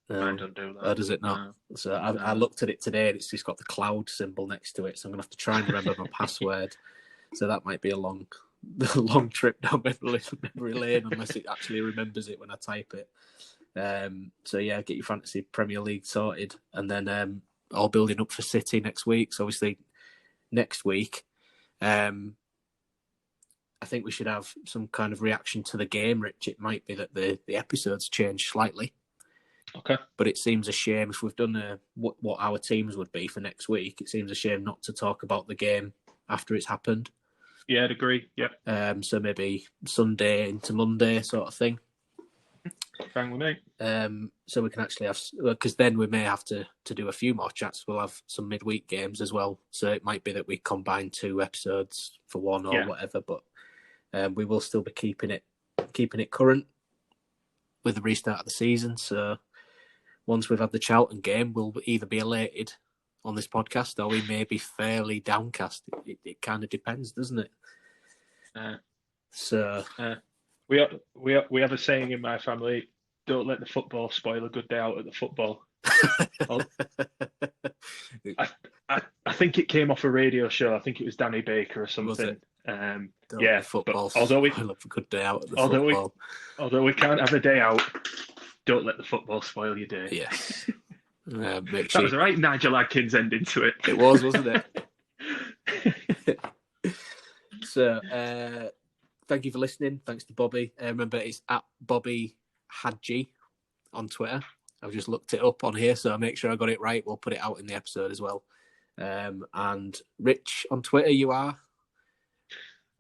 Mine don't do that. Or does it not? No. So I looked at it today and it's just got the cloud symbol next to it. So I'm going to have to try and remember my password. So that might be a long trip down memory lane unless it actually remembers it when I type it. So yeah, get your fantasy Premier League sorted. And then all building up for City next week. So obviously next week, I think we should have some kind of reaction to the game, Rich. It might be that the episodes change slightly. Okay. But it seems a shame if we've done what our teams would be for next week. It seems a shame not to talk about the game after it's happened. Yeah, I'd agree. Yeah. So maybe Sunday into Monday sort of thing. Fine with me. So we can actually have, because then we may have to do a few more chats. We'll have some midweek games as well. So it might be that we combine 2 episodes for one or whatever. But we will still be keeping it current with the restart of the season. So once we've had the Charlton game, we'll either be elated on this podcast or we may be fairly downcast. It kind of depends, doesn't it? We have a saying in my family: don't let the football spoil a good day out at the football. I think it came off a radio show. I think it was Danny Baker or something. Football. Although we love a good day out at the football. Although we can't have a day out, don't let the football spoil your day. Yes. That was a right Nigel Adkins ending to it. It was, wasn't it? So, thank you for listening. Thanks to Bobby. Remember, it's at Bobbi Hadgraft on Twitter. I've just looked it up on here, so make sure I got it right. We'll put it out in the episode as well. And Rich, on Twitter, you are?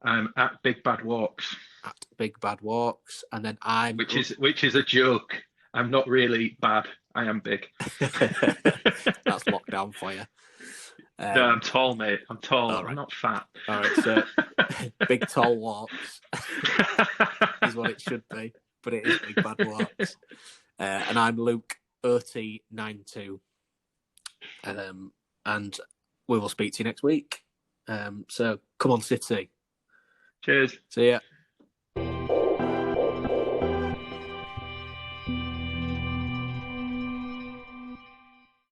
I'm at Big Bad Walks. At Big Bad Walks. And then I'm... Which is a joke. I'm not really bad. I am big. That's lockdown for you. No, I'm tall, mate. I'm tall. Right. I'm not fat. All right, so Big Tall Walks is what it should be, but it is Big Bad Walks. And I'm Luke OT92. And we will speak to you next week. So come on, City. Cheers. See ya.